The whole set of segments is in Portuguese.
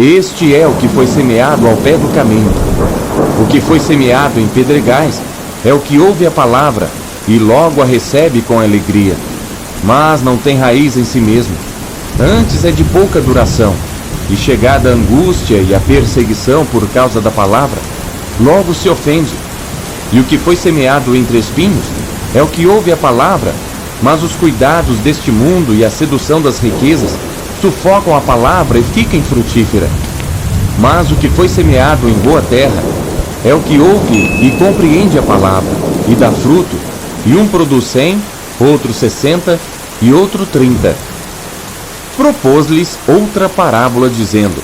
Este é o que foi semeado ao pé do caminho. O que foi semeado em pedregais é o que ouve a palavra e logo a recebe com alegria, mas não tem raiz em si mesmo. Antes é de pouca duração, e chegada a angústia e a perseguição por causa da palavra, logo se ofende. E o que foi semeado entre espinhos é o que ouve a palavra, mas os cuidados deste mundo e a sedução das riquezas sufocam a palavra e fica infrutífera. Mas o que foi semeado em boa terra é o que ouve e compreende a palavra, e dá fruto, e um produz 100, outro 60 e outro 30. Propôs-lhes outra parábola, dizendo: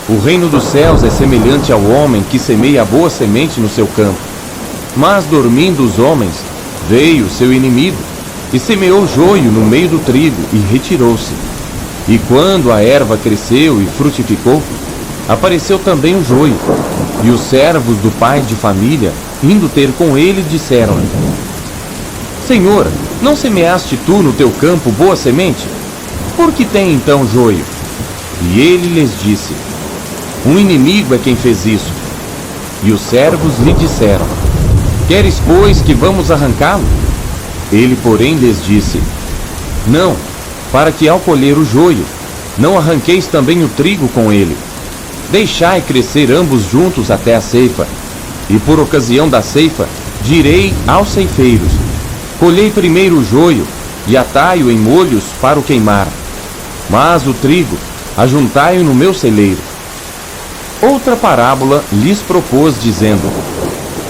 O reino dos céus é semelhante ao homem que semeia a boa semente no seu campo. Mas, dormindo os homens, veio seu inimigo, e semeou joio no meio do trigo, e retirou-se. E quando a erva cresceu e frutificou, apareceu também o joio. E os servos do pai de família, indo ter com ele, disseram-lhe: Senhor, não semeaste tu no teu campo boa semente? Por que tem então joio? E ele lhes disse: Um inimigo é quem fez isso. E os servos lhe disseram: Queres, pois, que vamos arrancá-lo? Ele, porém, lhes disse: Não, para que ao colher o joio, não arranqueis também o trigo com ele. Deixai crescer ambos juntos até a ceifa. E por ocasião da ceifa, direi aos ceifeiros: Colhei primeiro o joio, e atai-o em molhos para o queimar. Mas o trigo, ajuntai-o no meu celeiro. Outra parábola lhes propôs, dizendo: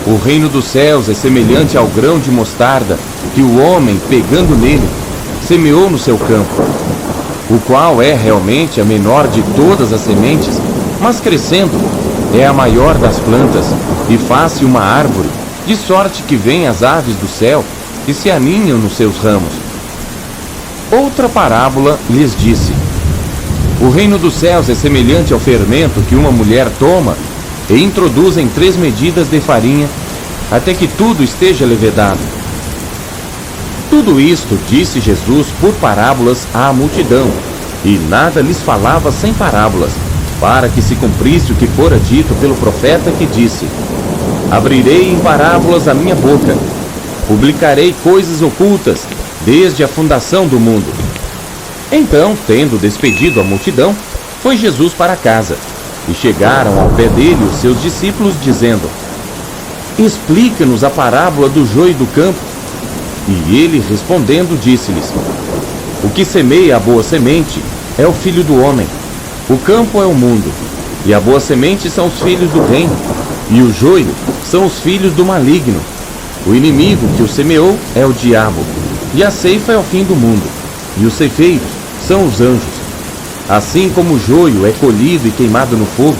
O reino dos céus é semelhante ao grão de mostarda, que o homem, pegando nele, semeou no seu campo, o qual é realmente a menor de todas as sementes, mas crescendo, é a maior das plantas, e faz-se uma árvore, de sorte que vêm as aves do céu e se aninham nos seus ramos. Outra parábola lhes disse: O reino dos céus é semelhante ao fermento que uma mulher toma e introduz em 3 medidas de farinha, até que tudo esteja levedado. Tudo isto disse Jesus por parábolas à multidão, e nada lhes falava sem parábolas, para que se cumprisse o que fora dito pelo profeta, que disse: Abrirei em parábolas a minha boca, publicarei coisas ocultas desde a fundação do mundo. Então, tendo despedido a multidão, foi Jesus para casa, e chegaram ao pé dele os seus discípulos, dizendo: Explica-nos a parábola do joio do campo. E ele, respondendo, disse-lhes: O que semeia a boa semente é o Filho do homem. O campo é o mundo, e a boa semente são os filhos do reino, e o joio são os filhos do maligno. O inimigo que o semeou é o diabo, e a ceifa é o fim do mundo, e os ceifeiros são os anjos. Assim como o joio é colhido e queimado no fogo,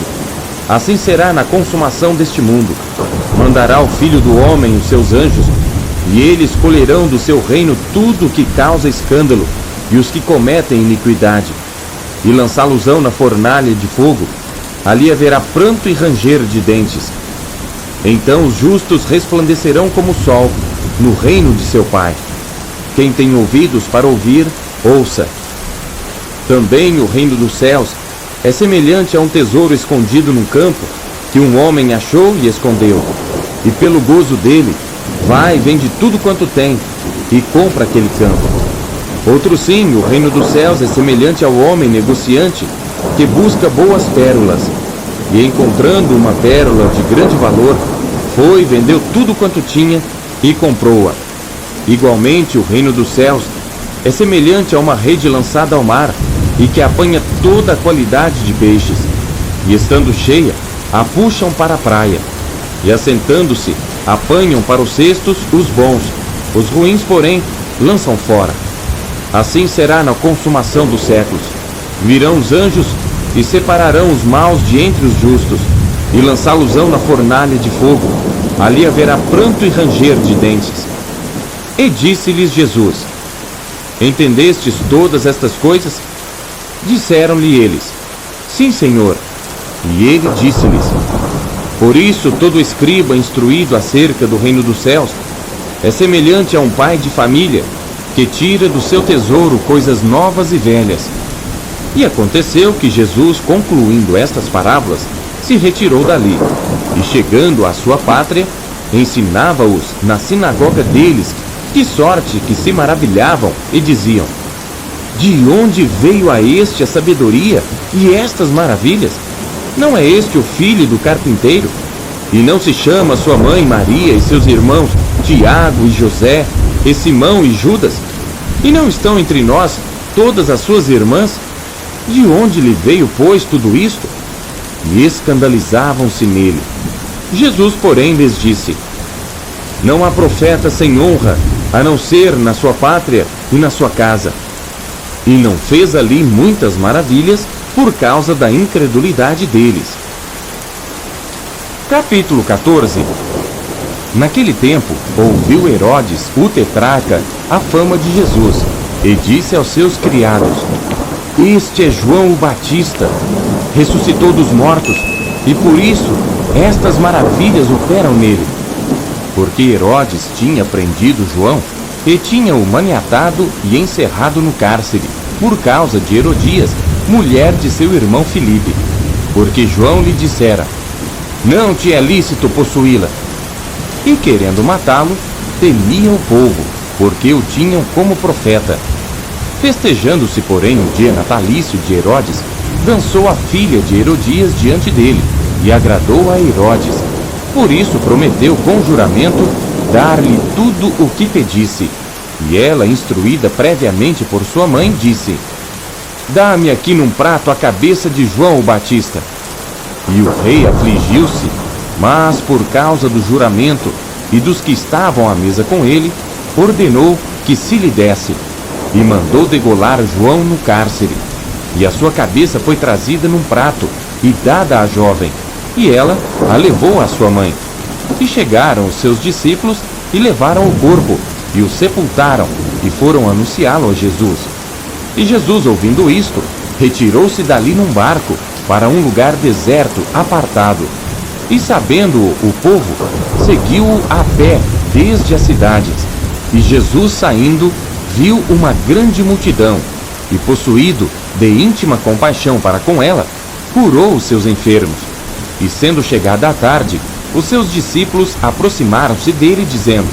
assim será na consumação deste mundo. Mandará o Filho do homem os seus anjos, e eles colherão do seu reino tudo o que causa escândalo e os que cometem iniquidade, e lançá-los-ão na fornalha de fogo. Ali haverá pranto e ranger de dentes. Então os justos resplandecerão como o sol no reino de seu Pai. Quem tem ouvidos para ouvir, ouça. Também o reino dos céus é semelhante a um tesouro escondido num campo, que um homem achou e escondeu. E pelo gozo dele, vai e vende tudo quanto tem, e compra aquele campo. Outro sim, o reino dos céus é semelhante ao homem negociante, que busca boas pérolas, e encontrando uma pérola de grande valor, foi, vendeu tudo quanto tinha, e comprou-a. Igualmente, o reino dos céus é semelhante a uma rede lançada ao mar, e que apanha toda a qualidade de peixes, e estando cheia, a puxam para a praia, e assentando-se, apanham para os cestos os bons, os ruins, porém, lançam fora. Assim será na consumação dos séculos. Virão os anjos e separarão os maus de entre os justos, e lançá-los-ão na fornalha de fogo. Ali haverá pranto e ranger de dentes. E disse-lhes Jesus: Entendestes todas estas coisas? Disseram-lhe eles: Sim, Senhor. E ele disse-lhes: Por isso todo escriba instruído acerca do reino dos céus é semelhante a um pai de família, que tira do seu tesouro coisas novas e velhas. E aconteceu que Jesus, concluindo estas parábolas, se retirou dali, e chegando à sua pátria, ensinava-os na sinagoga deles, de sorte que se maravilhavam e diziam: de onde veio a este a sabedoria e estas maravilhas? Não é este o filho do carpinteiro? E não se chama sua mãe Maria e seus irmãos Tiago e José, e Simão e Judas? E não estão entre nós todas as suas irmãs? De onde lhe veio, pois, tudo isto? E escandalizavam-se nele. Jesus, porém, lhes disse: não há profeta sem honra, a não ser na sua pátria e na sua casa. E não fez ali muitas maravilhas por causa da incredulidade deles. Capítulo 14. Naquele tempo, ouviu Herodes, o tetrarca, a fama de Jesus, e disse aos seus criados: este é João o Batista, ressuscitou dos mortos, e por isso estas maravilhas operam nele. Porque Herodes tinha prendido João e tinha-o maniatado e encerrado no cárcere, por causa de Herodias, mulher de seu irmão Filipe, porque João lhe dissera: não te é lícito possuí-la. E querendo matá-lo, temia o povo, porque o tinham como profeta. Festejando-se, porém, o dia natalício de Herodes, dançou a filha de Herodias diante dele, e agradou a Herodes. Por isso prometeu com juramento dar-lhe tudo o que pedisse. E ela, instruída previamente por sua mãe, disse: dá-me aqui num prato a cabeça de João o Batista. E o rei afligiu-se, mas por causa do juramento e dos que estavam à mesa com ele, ordenou que se lhe desse, e mandou degolar João no cárcere. E a sua cabeça foi trazida num prato e dada à jovem, e ela a levou à sua mãe. E chegaram os seus discípulos e levaram o corpo, e o sepultaram, e foram anunciá-lo a Jesus. E Jesus, ouvindo isto, retirou-se dali num barco, para um lugar deserto, apartado. E sabendo-o o povo, seguiu-o a pé, desde as cidades. E Jesus, saindo, viu uma grande multidão, e possuído de íntima compaixão para com ela, curou os seus enfermos. E sendo chegada a tarde, os seus discípulos aproximaram-se dele, dizendo: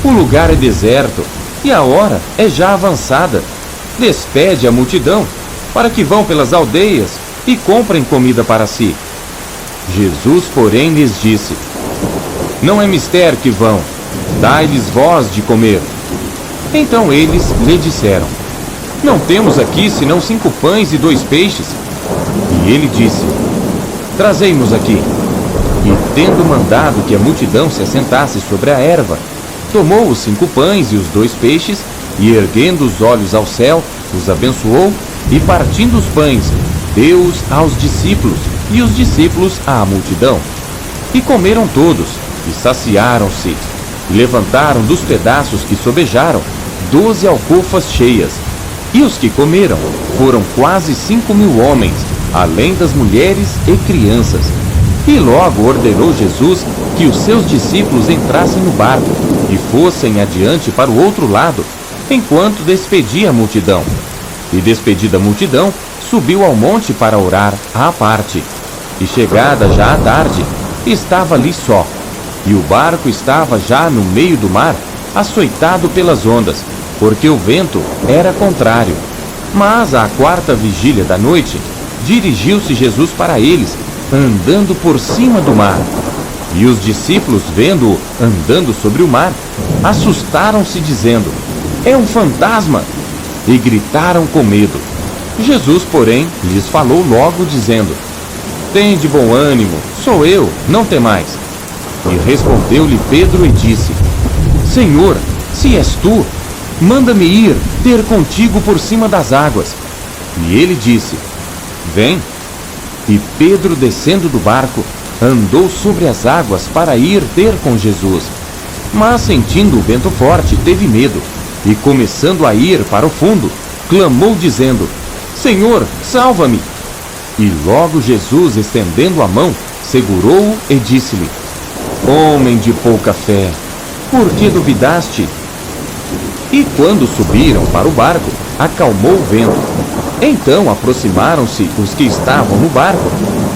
o lugar é deserto, e a hora é já avançada. Despede a multidão, para que vão pelas aldeias e comprem comida para si. Jesus, porém, lhes disse: não é mister que vão, dai-lhes vós de comer. Então eles lhe disseram: não temos aqui senão 5 pães e 2 peixes. E ele disse: trazei-nos aqui. E tendo mandado que a multidão se assentasse sobre a erva, tomou os 5 pães e os 2 peixes, e erguendo os olhos ao céu, os abençoou, e partindo os pães, deu-os aos discípulos, e os discípulos à multidão. E comeram todos, e saciaram-se, e levantaram dos pedaços que sobejaram 12 alcofas cheias. E os que comeram foram quase 5.000 homens, além das mulheres e crianças. E logo ordenou Jesus que os seus discípulos entrassem no barco e fossem adiante para o outro lado, enquanto despedia a multidão. E despedida a multidão, subiu ao monte para orar à parte. E chegada já a tarde, estava ali só, e o barco estava já no meio do mar, açoitado pelas ondas, porque o vento era contrário. Mas à 4ª vigília da noite, dirigiu-se Jesus para eles, andando por cima do mar. E os discípulos, vendo-o andando sobre o mar, assustaram-se, dizendo: é um fantasma! E gritaram com medo. Jesus, porém, lhes falou logo, dizendo: tende bom ânimo, sou eu, não temais. E respondeu-lhe Pedro e disse: Senhor, se és tu, manda-me ir ter contigo por cima das águas. E ele disse: vem. E Pedro, descendo do barco, andou sobre as águas para ir ter com Jesus. Mas, sentindo o vento forte, teve medo, e começando a ir para o fundo, clamou dizendo: Senhor, salva-me! E logo Jesus, estendendo a mão, segurou-o e disse-lhe: Homem de pouca fé, por que duvidaste? E quando subiram para o barco, acalmou o vento. Então aproximaram-se os que estavam no barco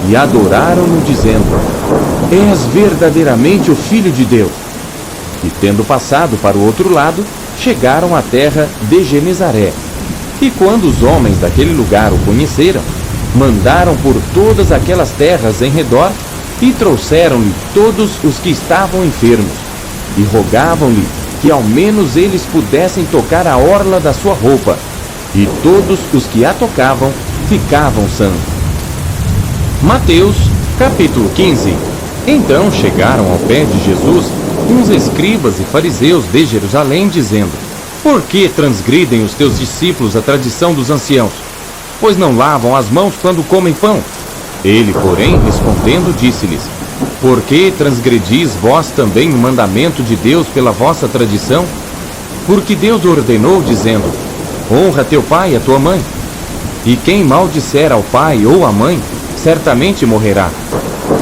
e adoraram-no, dizendo: És verdadeiramente o Filho de Deus. E tendo passado para o outro lado, chegaram à terra de Genezaré. E quando os homens daquele lugar o conheceram, mandaram por todas aquelas terras em redor e trouxeram-lhe todos os que estavam enfermos, e rogavam-lhe que ao menos eles pudessem tocar a orla da sua roupa, e todos os que a tocavam ficavam sãos. Mateus, capítulo 15. Então chegaram ao pé de Jesus uns escribas e fariseus de Jerusalém, dizendo: Por que transgridem os teus discípulos a tradição dos anciãos? Pois não lavam as mãos quando comem pão. Ele, porém, respondendo, disse-lhes: Por que transgredis vós também o mandamento de Deus pela vossa tradição? Porque Deus ordenou, dizendo: Honra teu pai e a tua mãe. E quem maldisser ao pai ou à mãe, certamente morrerá.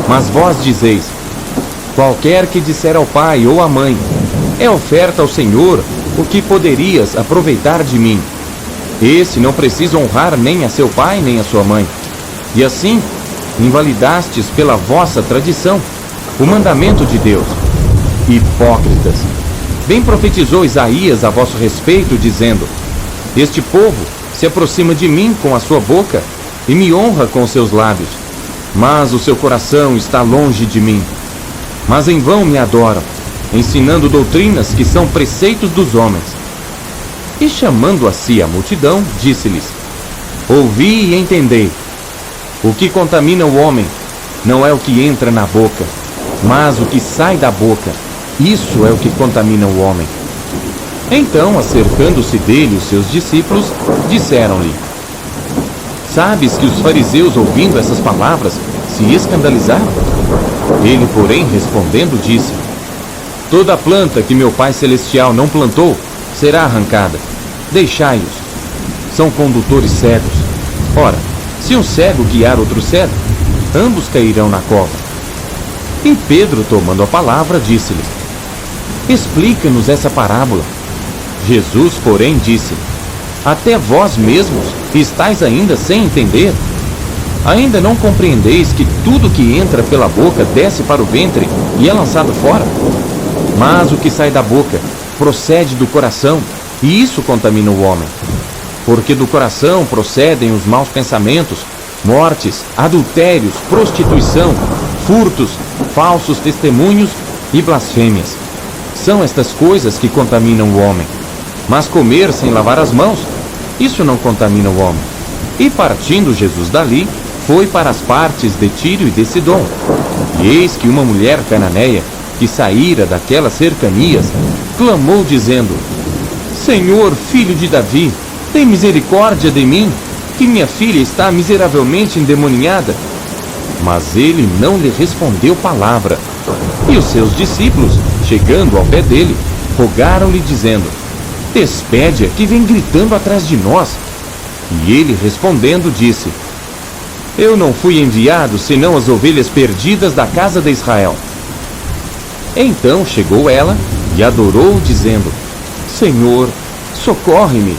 Mas vós dizeis: Qualquer que disser ao pai ou à mãe, é oferta ao Senhor o que poderias aproveitar de mim. Esse não precisa honrar nem a seu pai nem a sua mãe. E assim, invalidastes pela vossa tradição o mandamento de Deus. Hipócritas! Bem profetizou Isaías a vosso respeito, dizendo: Este povo se aproxima de mim com a sua boca e me honra com os seus lábios, mas o seu coração está longe de mim. Mas em vão me adoram, ensinando doutrinas que são preceitos dos homens. E chamando a si a multidão, disse-lhes: Ouvi e entendei. O que contamina o homem não é o que entra na boca, mas o que sai da boca. Isso é o que contamina o homem. Então, acercando-se dele os seus discípulos, disseram-lhe: Sabes que os fariseus, ouvindo essas palavras, se escandalizaram? Ele, porém, respondendo, disse: Toda planta que meu Pai Celestial não plantou será arrancada. Deixai-os. São condutores cegos. Ora, se um cego guiar outro cego, ambos cairão na cova. E Pedro, tomando a palavra, disse-lhe: Explica-nos essa parábola. Jesus, porém, disse: Até vós mesmos estáis ainda sem entender? Ainda não compreendeis que tudo que entra pela boca desce para o ventre e é lançado fora? Mas o que sai da boca procede do coração, e isso contamina o homem. Porque do coração procedem os maus pensamentos, mortes, adultérios, prostituição, furtos, falsos testemunhos e blasfêmias. São estas coisas que contaminam o homem. Mas comer sem lavar as mãos, isso não contamina o homem. E partindo Jesus dali, foi para as partes de Tiro e de Sidom. E eis que uma mulher cananeia, que saíra daquelas cercanias, clamou dizendo: Senhor, filho de Davi, tem misericórdia de mim, que minha filha está miseravelmente endemoniada. Mas ele não lhe respondeu palavra. E os seus discípulos, chegando ao pé dele, rogaram-lhe dizendo: Despede-a, que vem gritando atrás de nós. E ele respondendo disse: Eu não fui enviado senão as ovelhas perdidas da casa de Israel. Então chegou ela e adorou, dizendo: Senhor, socorre-me.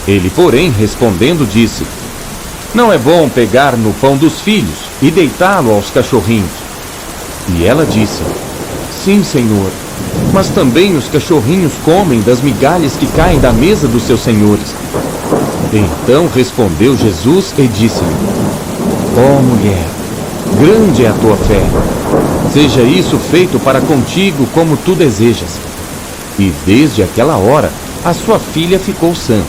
Ele, porém, respondendo, disse: Não é bom pegar no pão dos filhos e deitá-lo aos cachorrinhos. E ela disse: Sim, Senhor, mas também os cachorrinhos comem das migalhas que caem da mesa dos seus senhores. Então respondeu Jesus e disse-lhe: Ó mulher, grande é a tua fé. Seja isso feito para contigo como tu desejas. E desde aquela hora a sua filha ficou sã.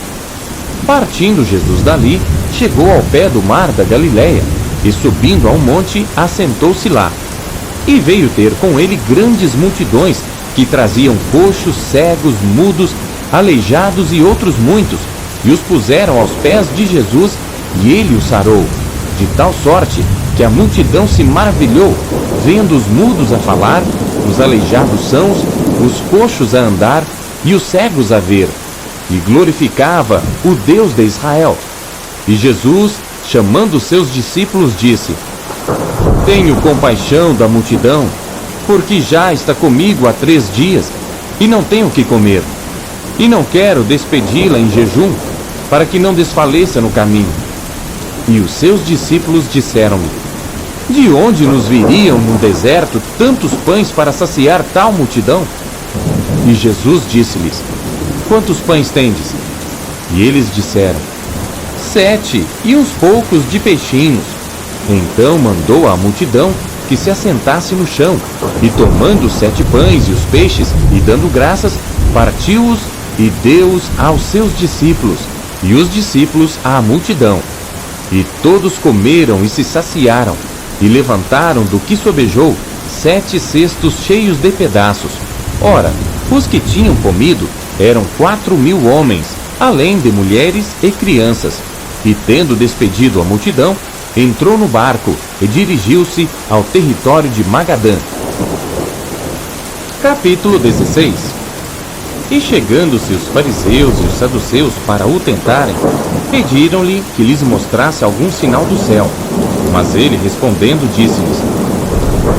Partindo Jesus dali, chegou ao pé do mar da Galileia, e subindo a um monte, assentou-se lá. E veio ter com ele grandes multidões, que traziam coxos, cegos, mudos, aleijados e outros muitos, e os puseram aos pés de Jesus, e ele os sarou, de tal sorte que a multidão se maravilhou, vendo os mudos a falar, os aleijados sãos, os coxos a andar e os cegos a ver, e glorificava o Deus de Israel. E Jesus, chamando os seus discípulos, disse: Tenho compaixão da multidão, porque já está comigo há 3 dias, e não tenho o que comer. E não quero despedi-la em jejum, para que não desfaleça no caminho. E os seus discípulos disseram-lhe: de onde nos viriam no deserto tantos pães para saciar tal multidão? E Jesus disse-lhes: quantos pães tendes? E eles disseram: 7, e uns poucos de peixinhos. Então mandou à multidão que se assentasse no chão, e tomando os 7 pães e os peixes, e dando graças, partiu-os e deu-os aos seus discípulos, e os discípulos à multidão. E todos comeram e se saciaram, e levantaram do que sobejou 7 cestos cheios de pedaços. Ora, os que tinham comido eram 4.000 homens, além de mulheres e crianças. E tendo despedido a multidão, entrou no barco e dirigiu-se ao território de Magadã. Capítulo 16. E chegando-se os fariseus e os saduceus para o tentarem, pediram-lhe que lhes mostrasse algum sinal do céu. Mas ele, respondendo, disse-lhes: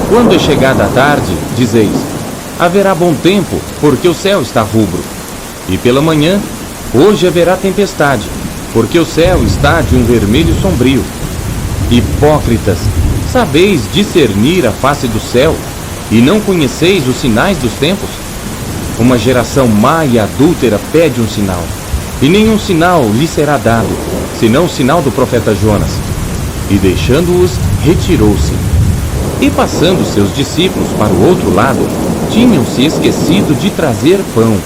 quando é chegada a tarde, dizeis: haverá bom tempo, porque o céu está rubro. E pela manhã: hoje haverá tempestade, porque o céu está de um vermelho sombrio. Hipócritas, sabeis discernir a face do céu, e não conheceis os sinais dos tempos? Uma geração má e adúltera pede um sinal, e nenhum sinal lhe será dado, senão o sinal do profeta Jonas. E deixando-os, retirou-se. E passando seus discípulos para o outro lado, tinham-se esquecido de trazer pão.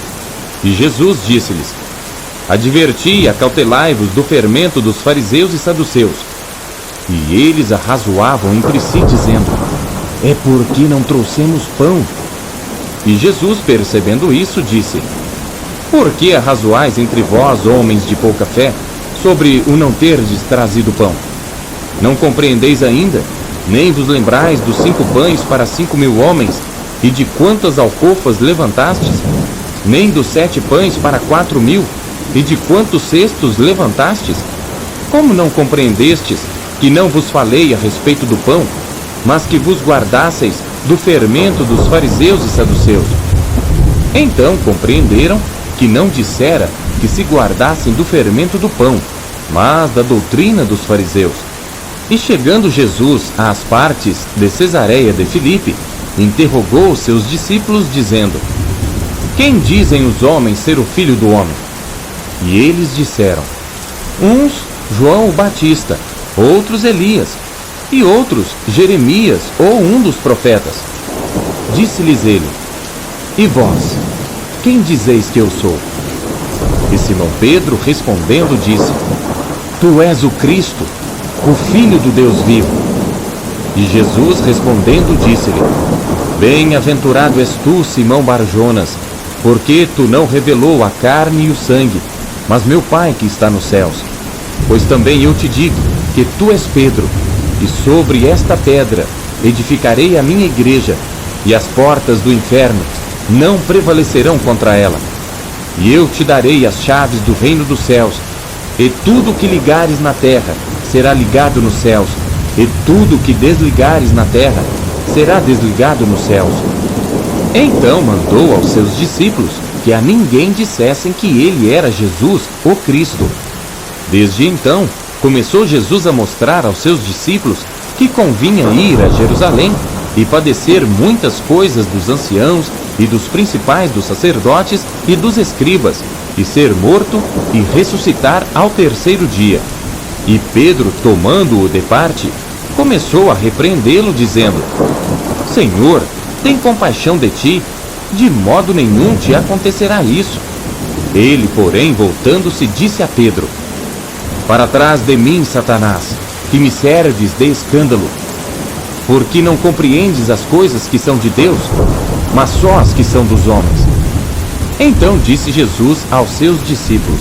E Jesus disse-lhes: adverti e acautelai-vos do fermento dos fariseus e saduceus. E eles arrazoavam entre si, dizendo: é porque não trouxemos pão. E Jesus, percebendo isso, disse: por que arrazoais entre vós, homens de pouca fé, sobre o não terdes trazido pão? Não compreendeis ainda, nem vos lembrais dos 5 pães para 5.000 homens, e de quantas alcofas levantastes? Nem dos 7 pães para 4.000, e de quantos cestos levantastes? Como não compreendestes que não vos falei a respeito do pão, mas que vos guardasseis do fermento dos fariseus e saduceus? Então compreenderam que não dissera que se guardassem do fermento do pão, mas da doutrina dos fariseus. E chegando Jesus às partes de Cesareia de Filipe, interrogou os seus discípulos, dizendo: quem dizem os homens ser o Filho do Homem? E eles disseram: uns, João o Batista, outros Elias, e outros Jeremias ou um dos profetas. Disse-lhes ele: e vós, quem dizeis que eu sou? E Simão Pedro, respondendo, disse: tu és o Cristo, o Filho do Deus vivo. E Jesus, respondendo, disse-lhe: bem-aventurado és tu, Simão Bar-Jonas, porque tu não revelou a carne e o sangue, mas meu Pai que está nos céus. Pois também eu te digo que tu és Pedro, e sobre esta pedra edificarei a minha igreja, e as portas do inferno não prevalecerão contra ela. E eu te darei as chaves do reino dos céus, e tudo que ligares na terra será ligado nos céus, e tudo que desligares na terra será desligado nos céus. Então mandou aos seus discípulos que a ninguém dissessem que ele era Jesus, o Cristo. Desde então, começou Jesus a mostrar aos seus discípulos que convinha ir a Jerusalém e padecer muitas coisas dos anciãos e dos principais dos sacerdotes e dos escribas, e ser morto e ressuscitar ao 3º dia. E Pedro, tomando-o de parte, começou a repreendê-lo, dizendo: Senhor, tem compaixão de ti, de modo nenhum te acontecerá isso. Ele, porém, voltando-se, disse a Pedro: Para trás de mim, Satanás, que me serves de escândalo, porque não compreendes as coisas que são de Deus, mas só as que são dos homens. Então disse Jesus aos seus discípulos: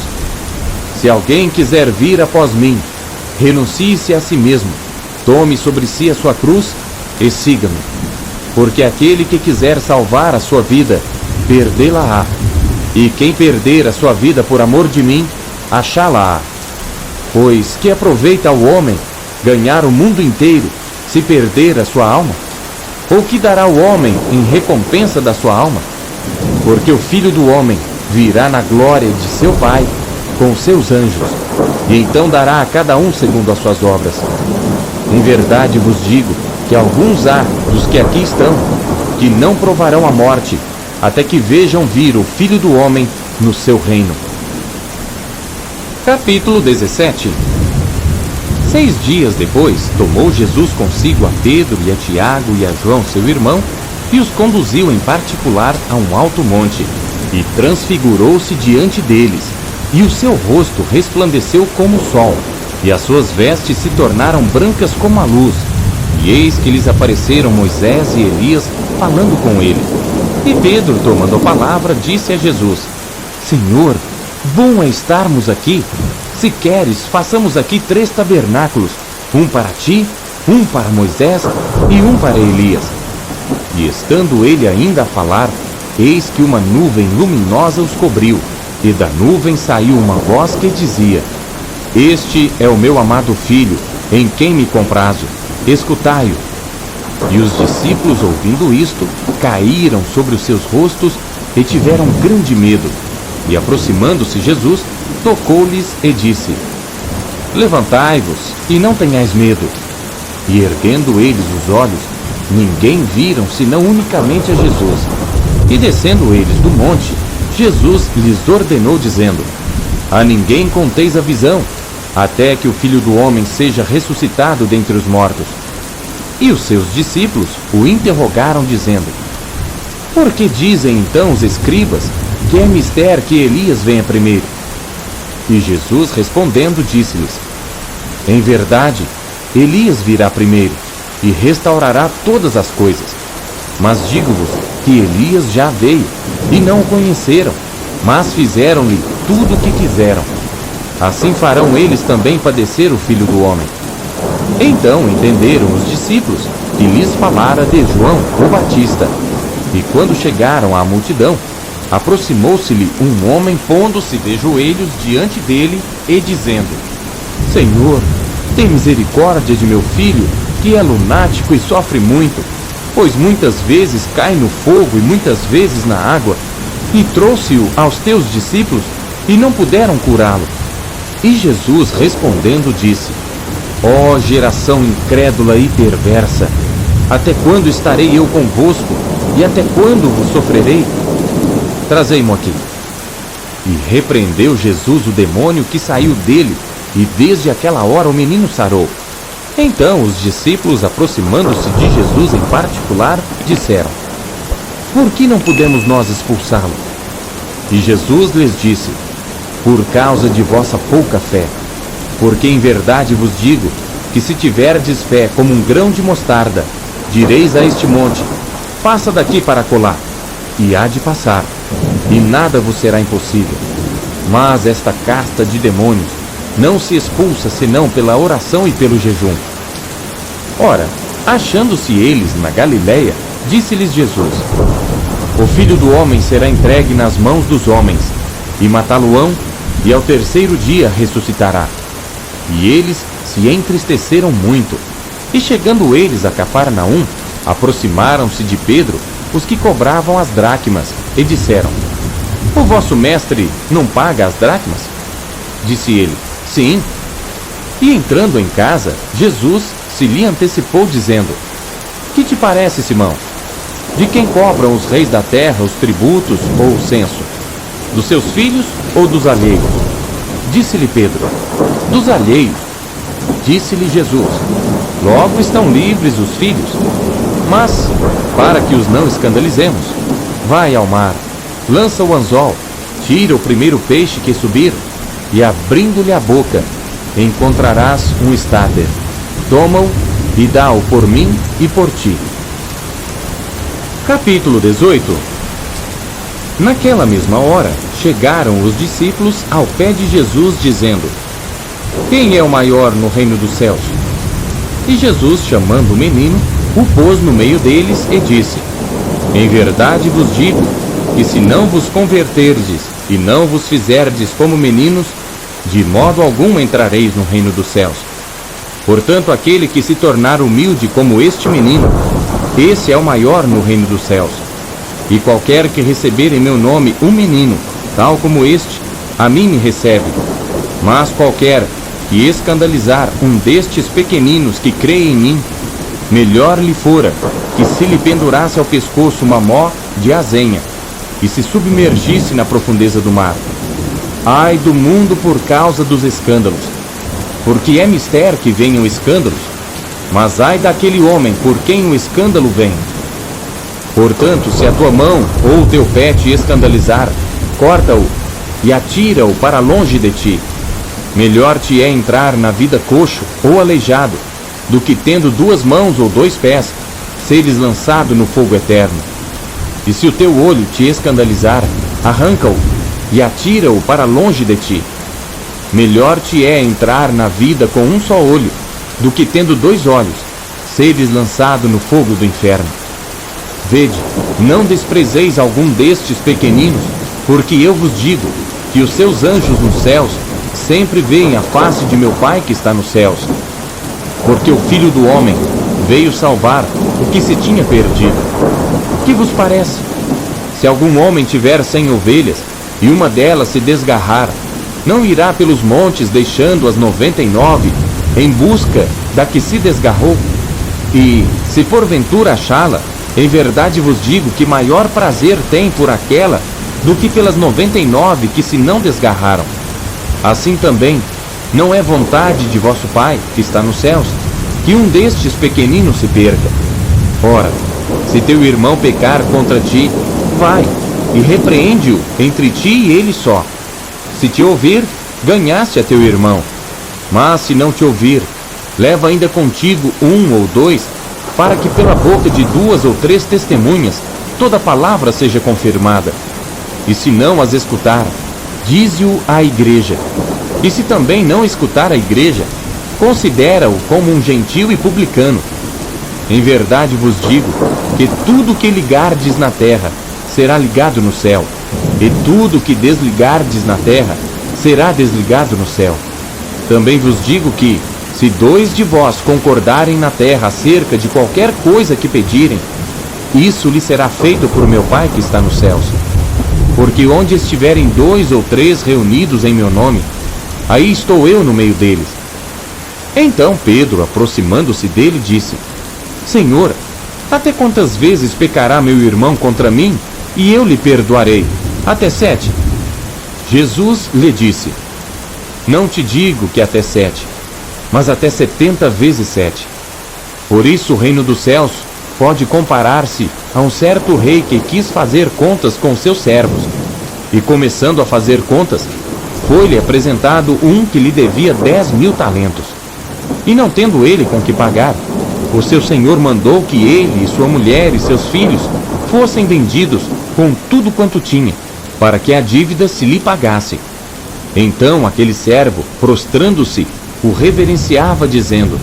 Se alguém quiser vir após mim, renuncie-se a si mesmo, tome sobre si a sua cruz e siga-me. Porque aquele que quiser salvar a sua vida, perdê-la-á. E quem perder a sua vida por amor de mim, achá-la-á. Pois que aproveita ao homem ganhar o mundo inteiro, se perder a sua alma? Ou que dará o homem em recompensa da sua alma? Porque o Filho do Homem virá na glória de seu Pai, com os seus anjos, e então dará a cada um segundo as suas obras. Em verdade vos digo que alguns há dos que aqui estão, que não provarão a morte, até que vejam vir o Filho do Homem no seu reino. Capítulo 17. 6 dias depois, tomou Jesus consigo a Pedro e a Tiago e a João, seu irmão, e os conduziu em particular a um alto monte, e transfigurou-se diante deles, e o seu rosto resplandeceu como o sol, e as suas vestes se tornaram brancas como a luz. E eis que lhes apareceram Moisés e Elias falando com ele. E Pedro, tomando a palavra, disse a Jesus: Senhor, bom é estarmos aqui. Se queres, façamos aqui 3 tabernáculos, um para ti, um para Moisés e um para Elias. E estando ele ainda a falar, eis que uma nuvem luminosa os cobriu, e da nuvem saiu uma voz que dizia: Este é o meu amado Filho, em quem me comprazo, escutai-o. E os discípulos, ouvindo isto, caíram sobre os seus rostos e tiveram grande medo. E aproximando-se Jesus, tocou-lhes e disse: Levantai-vos e não tenhais medo. E erguendo eles os olhos, ninguém viram senão unicamente a Jesus. E descendo eles do monte, Jesus lhes ordenou, dizendo: A ninguém conteis a visão, até que o Filho do Homem seja ressuscitado dentre os mortos. E os seus discípulos o interrogaram, dizendo: Por que dizem então os escribas que é mister que Elias venha primeiro? E Jesus, respondendo, disse-lhes: Em verdade, Elias virá primeiro, e restaurará todas as coisas. Mas digo-vos que Elias já veio, e não o conheceram, mas fizeram-lhe tudo o que quiseram. Assim farão eles também padecer o Filho do Homem. Então entenderam os discípulos que lhes falara de João, o Batista. E quando chegaram à multidão, aproximou-se-lhe um homem, pondo-se de joelhos diante dele e dizendo: Senhor, tem misericórdia de meu filho, que é lunático e sofre muito, pois muitas vezes cai no fogo e muitas vezes na água. E trouxe-o aos teus discípulos, e não puderam curá-lo. E Jesus, respondendo, disse: Ó geração incrédula e perversa, até quando estarei eu convosco, e até quando vos sofrerei? Trazei-mo aqui. E repreendeu Jesus o demônio que saiu dele, e desde aquela hora o menino sarou. Então os discípulos, aproximando-se de Jesus em particular, disseram: Por que não podemos nós expulsá-lo? E Jesus lhes disse: Por causa de vossa pouca fé. Porque em verdade vos digo que se tiverdes fé como um grão de mostarda, direis a este monte: Passa daqui para acolá, e há de passar, e nada vos será impossível. Mas esta casta de demônios não se expulsa senão pela oração e pelo jejum. Ora, achando-se eles na Galiléia, disse-lhes Jesus: O Filho do Homem será entregue nas mãos dos homens, e matá-lo-ão, e ao terceiro dia ressuscitará. E eles se entristeceram muito. E chegando eles a Cafarnaum, aproximaram-se de Pedro os que cobravam as dracmas, e disseram: O vosso mestre não paga as dracmas? Disse ele: Sim. E entrando em casa, Jesus se lhe antecipou, dizendo: Que te parece, Simão? De quem cobram os reis da terra os tributos ou o censo? Dos seus filhos ou dos alheios? Disse-lhe Pedro: Dos alheios. Disse-lhe Jesus: Logo estão livres os filhos. Mas, para que os não escandalizemos, vai ao mar, lança o anzol, tira o primeiro peixe que subir, e abrindo-lhe a boca, encontrarás um estáter. Toma-o e dá-o por mim e por ti. Capítulo 18. Naquela mesma hora, chegaram os discípulos ao pé de Jesus, dizendo: Quem é o maior no reino dos céus? E Jesus, chamando o menino, o pôs no meio deles e disse: Em verdade vos digo, que se não vos converterdes e não vos fizerdes como meninos, de modo algum entrareis no reino dos céus. Portanto, aquele que se tornar humilde como este menino, esse é o maior no reino dos céus. E qualquer que receber em meu nome um menino, tal como este, a mim me recebe. Mas qualquer que escandalizar um destes pequeninos que crê em mim, melhor lhe fora que se lhe pendurasse ao pescoço uma mó de azenha e se submergisse na profundeza do mar. Ai do mundo por causa dos escândalos, porque é mister que venham escândalos, mas ai daquele homem por quem o escândalo vem. Portanto, se a tua mão ou o teu pé te escandalizar, corta-o e atira-o para longe de ti. Melhor te é entrar na vida coxo ou aleijado, do que tendo 2 mãos ou 2 pés, seres lançado no fogo eterno. E se o teu olho te escandalizar, arranca-o e atira-o para longe de ti. Melhor te é entrar na vida com um só olho, do que tendo 2 olhos, seres lançado no fogo do inferno. Vede, não desprezeis algum destes pequeninos, porque eu vos digo que os seus anjos nos céus sempre veem a face de meu Pai que está nos céus. Porque o Filho do Homem veio salvar o que se tinha perdido. Que vos parece? Se algum homem tiver 100 ovelhas, e uma delas se desgarrar, não irá pelos montes deixando as 99 em busca da que se desgarrou? E, se porventura achá-la, em verdade vos digo que maior prazer tem por aquela do que pelas 99 que se não desgarraram. Assim também, não é vontade de vosso Pai, que está nos céus, que um destes pequeninos se perca. Ora, se teu irmão pecar contra ti, vai e repreende-o entre ti e ele só. Se te ouvir, ganhaste a teu irmão. Mas se não te ouvir, leva ainda contigo 1 ou 2, para que pela boca de 2 ou 3 testemunhas toda palavra seja confirmada. E se não as escutar, dize-o à igreja. E se também não escutar a igreja, considera-o como um gentio e publicano. Em verdade vos digo que tudo que ligardes na terra será ligado no céu, e tudo que desligardes na terra será desligado no céu. Também vos digo que, se 2 de vós concordarem na terra acerca de qualquer coisa que pedirem, isso lhe será feito por meu Pai que está nos céus. Porque onde estiverem 2 ou 3 reunidos em meu nome, aí estou eu no meio deles. Então Pedro, aproximando-se dele, disse: Senhor, até quantas vezes pecará meu irmão contra mim, e eu lhe perdoarei? Até 7? Jesus lhe disse: Não te digo que até 7, mas até 70 vezes 7. Por isso o reino dos céus pode comparar-se a um certo rei que quis fazer contas com seus servos. E começando a fazer contas, foi-lhe apresentado um que lhe devia 10.000 talentos. E não tendo ele com que pagar, o seu senhor mandou que ele, e sua mulher e seus filhos fossem vendidos com tudo quanto tinha, para que a dívida se lhe pagasse. Então aquele servo, prostrando-se, o reverenciava, dizendo: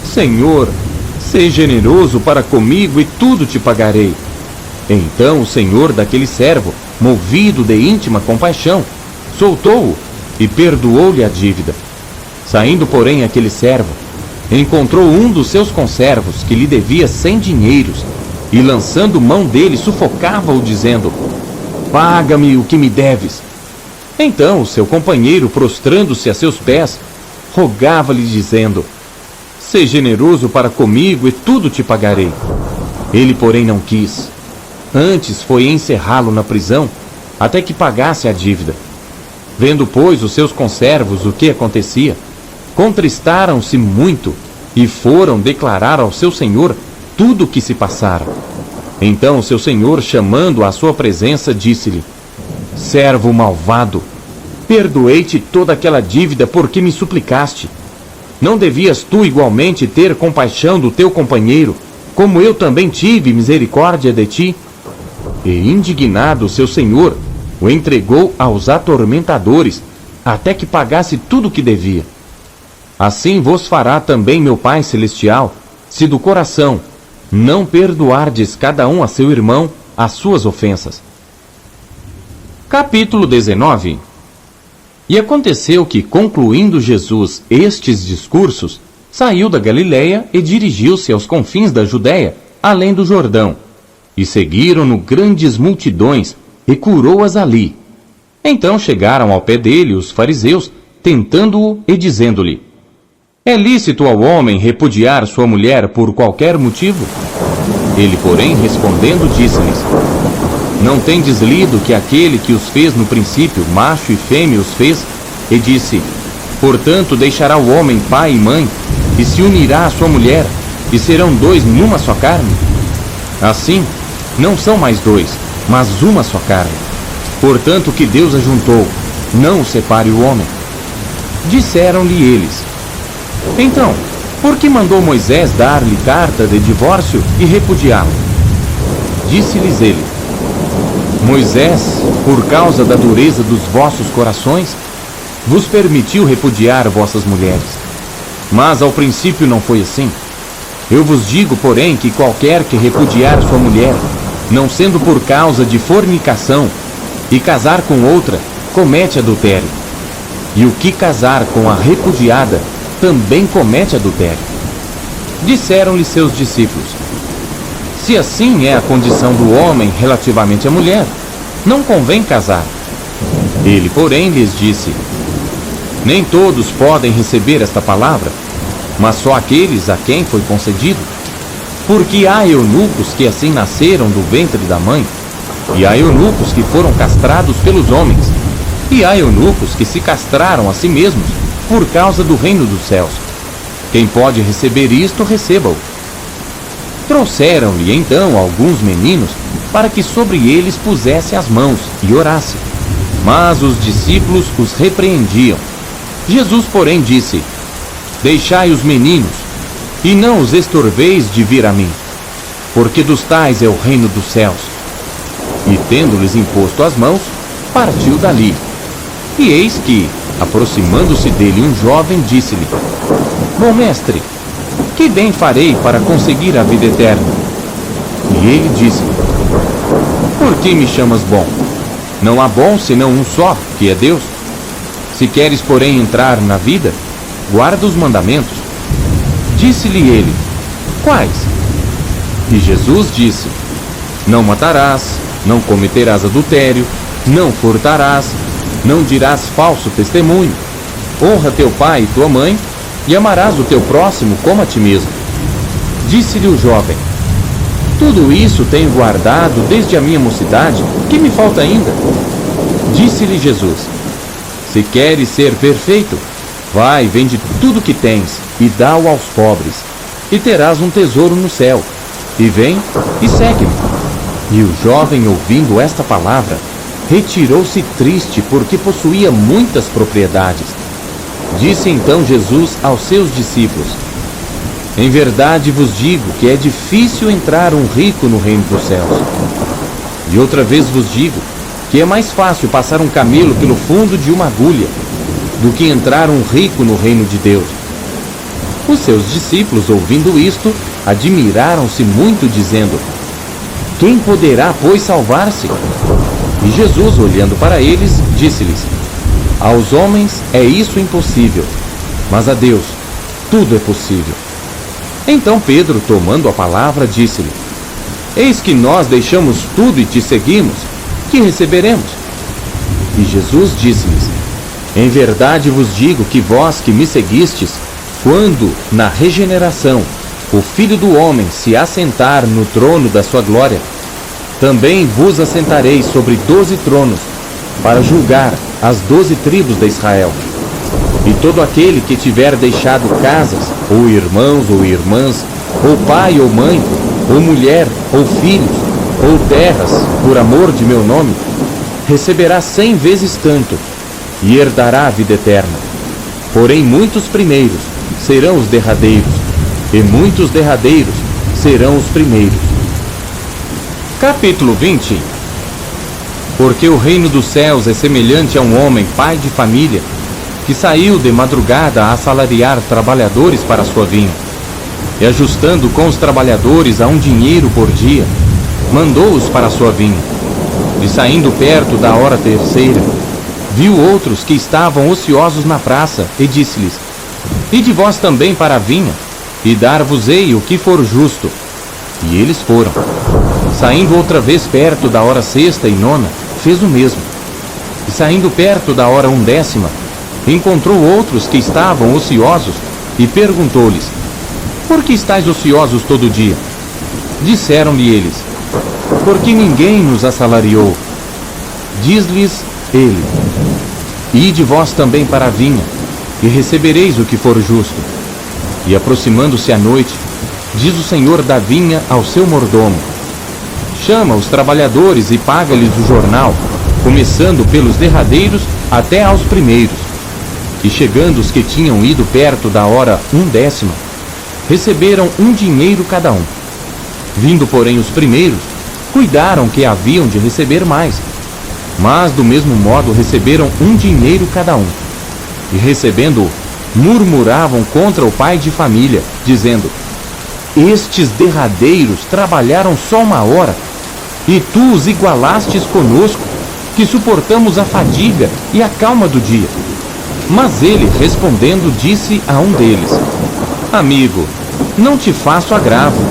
Senhor, seja generoso para comigo e tudo te pagarei. Então o senhor daquele servo, movido de íntima compaixão, soltou-o e perdoou-lhe a dívida. Saindo, porém, aquele servo, encontrou um dos seus conservos que lhe devia 100 dinheiros, e lançando mão dele, sufocava-o, dizendo: Paga-me o que me deves. Então o seu companheiro, prostrando-se a seus pés, rogava-lhe, dizendo: Seja generoso para comigo e tudo te pagarei. Ele, porém, não quis. Antes foi encerrá-lo na prisão, até que pagasse a dívida. Vendo, pois, os seus conservos o que acontecia, contristaram-se muito e foram declarar ao seu senhor tudo o que se passara. Então o seu senhor, chamando-o à sua presença, disse-lhe: Servo malvado, perdoei-te toda aquela dívida porque me suplicaste. Não devias tu igualmente ter compaixão do teu companheiro, como eu também tive misericórdia de ti? E indignado o seu senhor, o entregou aos atormentadores, até que pagasse tudo o que devia. Assim vos fará também meu Pai Celestial, se do coração não perdoardes cada um a seu irmão as suas ofensas. Capítulo 19. E aconteceu que, concluindo Jesus estes discursos, saiu da Galiléia e dirigiu-se aos confins da Judéia, além do Jordão. E seguiram-no grandes multidões, e curou-as ali. Então chegaram ao pé dele os fariseus, tentando-o e dizendo-lhe: é lícito ao homem repudiar sua mulher por qualquer motivo? Ele, porém, respondendo, disse-lhes: não tendes lido que aquele que os fez no princípio, macho e fêmea os fez, e disse: portanto deixará o homem pai e mãe, e se unirá à sua mulher, e serão dois numa só carne? Assim, não são mais dois, mas uma só carne. Portanto, o que Deus ajuntou, não o separe o homem. Disseram-lhe eles: então, por que mandou Moisés dar-lhe carta de divórcio e repudiá-lo? Disse-lhes ele: Moisés, por causa da dureza dos vossos corações, vos permitiu repudiar vossas mulheres. Mas ao princípio não foi assim. Eu vos digo, porém, que qualquer que repudiar sua mulher, não sendo por causa de fornicação, e casar com outra, comete adultério. E o que casar com a repudiada, também comete adultério. Disseram-lhe seus discípulos: se assim é a condição do homem relativamente à mulher, não convém casar. Ele, porém, lhes disse: nem todos podem receber esta palavra, mas só aqueles a quem foi concedido. Porque há eunucos que assim nasceram do ventre da mãe, e há eunucos que foram castrados pelos homens, e há eunucos que se castraram a si mesmos por causa do reino dos céus. Quem pode receber isto, receba-o. Trouxeram-lhe então alguns meninos, para que sobre eles pusesse as mãos e orasse. Mas os discípulos os repreendiam. Jesus, porém, disse: deixai os meninos, e não os estorveis de vir a mim, porque dos tais é o reino dos céus. E tendo-lhes imposto as mãos, partiu dali. E eis que, aproximando-se dele um jovem, disse-lhe: bom mestre, que bem farei para conseguir a vida eterna? E ele disse-lhe: por que me chamas bom? Não há bom senão um só, que é Deus. Se queres, porém, entrar na vida, guarda os mandamentos. Disse-lhe ele: quais? E Jesus disse: não matarás, não cometerás adultério, não furtarás, não dirás falso testemunho, honra teu pai e tua mãe, e amarás o teu próximo como a ti mesmo. Disse-lhe o jovem: tudo isso tenho guardado desde a minha mocidade, que me falta ainda? Disse-lhe Jesus: se queres ser perfeito, vai, vende tudo que tens, e dá-o aos pobres, e terás um tesouro no céu. E vem, e segue-me. E o jovem, ouvindo esta palavra, retirou-se triste, porque possuía muitas propriedades. Disse então Jesus aos seus discípulos: em verdade vos digo que é difícil entrar um rico no reino dos céus. E outra vez vos digo que é mais fácil passar um camelo pelo fundo de uma agulha do que entrar um rico no reino de Deus. Os seus discípulos, ouvindo isto, admiraram-se muito, dizendo: quem poderá, pois, salvar-se? E Jesus, olhando para eles, disse-lhes: aos homens é isso impossível, mas a Deus tudo é possível. Então Pedro, tomando a palavra, disse-lhe: eis que nós deixamos tudo e te seguimos, que receberemos? E Jesus disse-lhes: em verdade vos digo que vós que me seguistes, quando, na regeneração, o Filho do Homem se assentar no trono da sua glória, também vos assentareis sobre 12 tronos, para julgar as 12 tribos de Israel. E todo aquele que tiver deixado casas, ou irmãos ou irmãs, ou pai ou mãe, ou mulher ou filhos, ou terras, por amor de meu nome, receberá 100 vezes tanto, e herdará a vida eterna. Porém muitos primeiros serão os derradeiros, e muitos derradeiros serão os primeiros. Capítulo 20. Porque o reino dos céus é semelhante a um homem, pai de família, que saiu de madrugada a assalariar trabalhadores para a sua vinha. E ajustando com os trabalhadores a um dinheiro por dia, mandou-os para a sua vinha. E saindo perto da hora terceira, viu outros que estavam ociosos na praça, e disse-lhes: ide vós também para a vinha, e dar-vos-ei o que for justo. E eles foram. Saindo outra vez perto da hora sexta e nona, fez o mesmo. E saindo perto da hora 11ª, encontrou outros que estavam ociosos e perguntou-lhes: por que estáis ociosos todo dia? Disseram-lhe eles: porque ninguém nos assalariou. Diz-lhes ele: ide vós também para a vinha, e recebereis o que for justo. E aproximando-se a noite, diz o senhor da vinha ao seu mordomo: chama os trabalhadores e paga-lhes o jornal, começando pelos derradeiros até aos primeiros. E chegando os que tinham ido perto da hora 11ª, receberam 1 dinheiro cada um. Vindo, porém, os primeiros, cuidaram que haviam de receber mais. Mas, do mesmo modo, receberam 1 dinheiro cada um. E recebendo-o, murmuravam contra o pai de família, dizendo: estes derradeiros trabalharam só 1 hora, e tu os igualastes conosco, que suportamos a fadiga e a calma do dia. Mas ele, respondendo, disse a um deles: amigo, não te faço agravo.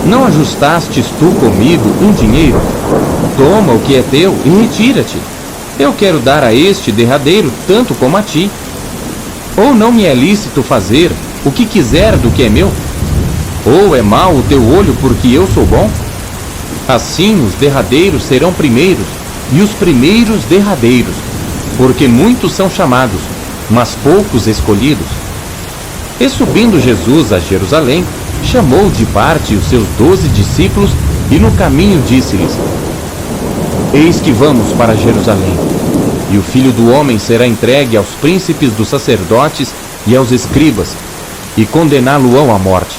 Não ajustastes tu comigo 1 dinheiro? Toma o que é teu e retira-te. Eu quero dar a este derradeiro tanto como a ti. Ou não me é lícito fazer o que quiser do que é meu? Ou é mau o teu olho porque eu sou bom? Assim os derradeiros serão primeiros, e os primeiros derradeiros, porque muitos são chamados, mas poucos escolhidos. E subindo Jesus a Jerusalém, chamou de parte os seus 12 discípulos, e no caminho disse-lhes: eis que vamos para Jerusalém, e o Filho do Homem será entregue aos príncipes dos sacerdotes e aos escribas, e condená-lo-ão à morte.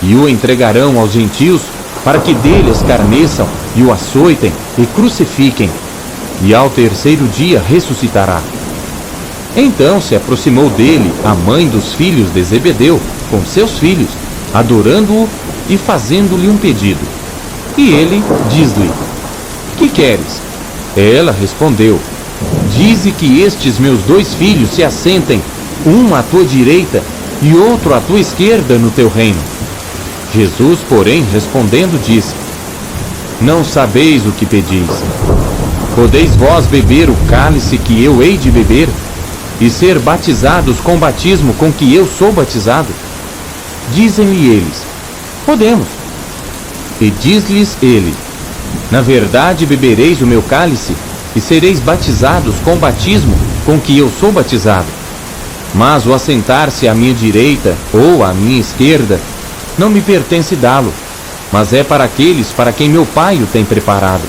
E o entregarão aos gentios, para que dele escarneçam, e o açoitem, e crucifiquem, e ao 3º dia ressuscitará. Então se aproximou dele a mãe dos filhos de Zebedeu, com seus filhos, adorando-o e fazendo-lhe um pedido. E ele diz-lhe: que queres? Ela respondeu: dize que estes meus 2 filhos se assentem, um à tua direita e outro à tua esquerda no teu reino. Jesus, porém, respondendo, disse: não sabeis o que pedis. Podeis vós beber o cálice que eu hei de beber, e ser batizados com o batismo com que eu sou batizado? Dizem-lhe eles: podemos. E diz-lhes ele: na verdade bebereis o meu cálice, e sereis batizados com o batismo com que eu sou batizado. Mas o assentar-se à minha direita ou à minha esquerda não me pertence dá-lo, mas é para aqueles para quem meu Pai o tem preparado.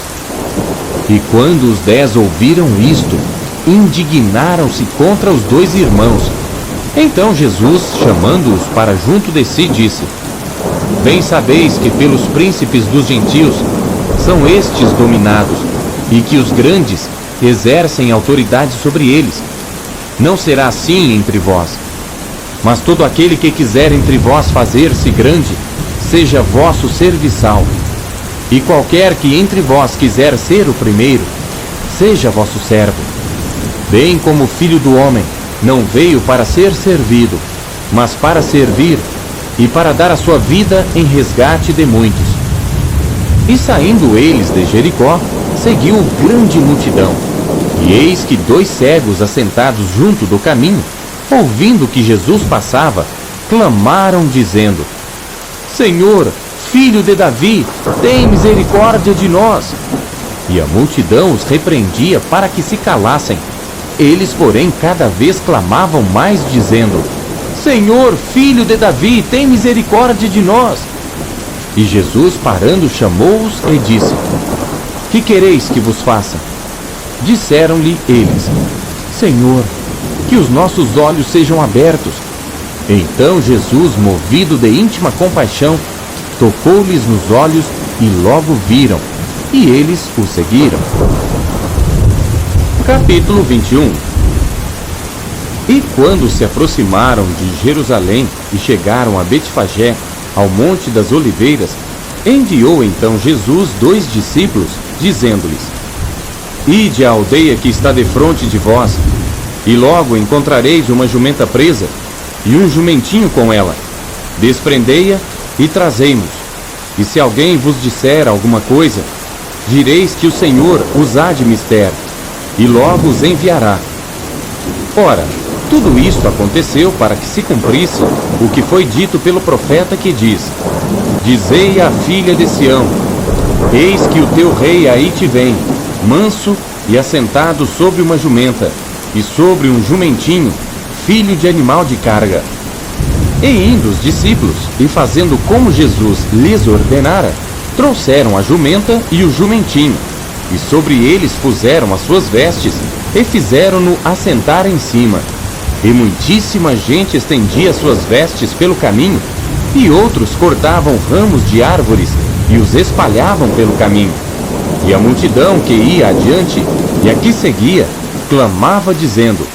E quando os 10 ouviram isto, indignaram-se contra os 2 irmãos. Então Jesus, chamando-os para junto de si, disse: bem sabeis que pelos príncipes dos gentios são estes dominados, e que os grandes exercem autoridade sobre eles. Não será assim entre vós. Mas todo aquele que quiser entre vós fazer-se grande, seja vosso serviçal. E qualquer que entre vós quiser ser o primeiro, seja vosso servo. Bem como o Filho do Homem não veio para ser servido, mas para servir, e para dar a sua vida em resgate de muitos. E saindo eles de Jericó, seguiu grande multidão. E eis que 2 cegos assentados junto do caminho, ouvindo que Jesus passava, clamaram dizendo: Senhor, Filho de Davi, tem misericórdia de nós. E a multidão os repreendia para que se calassem. Eles, porém, cada vez clamavam mais, dizendo: Senhor, Filho de Davi, tem misericórdia de nós. E Jesus, parando, chamou-os e disse: Que quereis que vos faça? Disseram-lhe eles: Senhor, que os nossos olhos sejam abertos. Então Jesus, movido de íntima compaixão, tocou-lhes nos olhos e logo viram, e eles o seguiram. Capítulo 21. E quando se aproximaram de Jerusalém e chegaram a Betfagé, ao Monte das Oliveiras, enviou então Jesus 2 discípulos, dizendo-lhes: Ide à aldeia que está defronte de vós, e logo encontrareis uma jumenta presa, e um jumentinho com ela. Desprendei-a e trazei-mos. E se alguém vos disser alguma coisa, direis que o Senhor os há de mister, e logo os enviará. Ora, tudo isto aconteceu para que se cumprisse o que foi dito pelo profeta que diz: Dizei à filha de Sião: Eis que o teu rei aí te vem, manso e assentado sobre uma jumenta, e sobre um jumentinho, filho de animal de carga. E indo os discípulos, e fazendo como Jesus lhes ordenara, trouxeram a jumenta e o jumentinho, e sobre eles puseram as suas vestes, e fizeram-no assentar em cima. E muitíssima gente estendia suas vestes pelo caminho, e outros cortavam ramos de árvores e os espalhavam pelo caminho. E a multidão que ia adiante e a que seguia, clamava dizendo: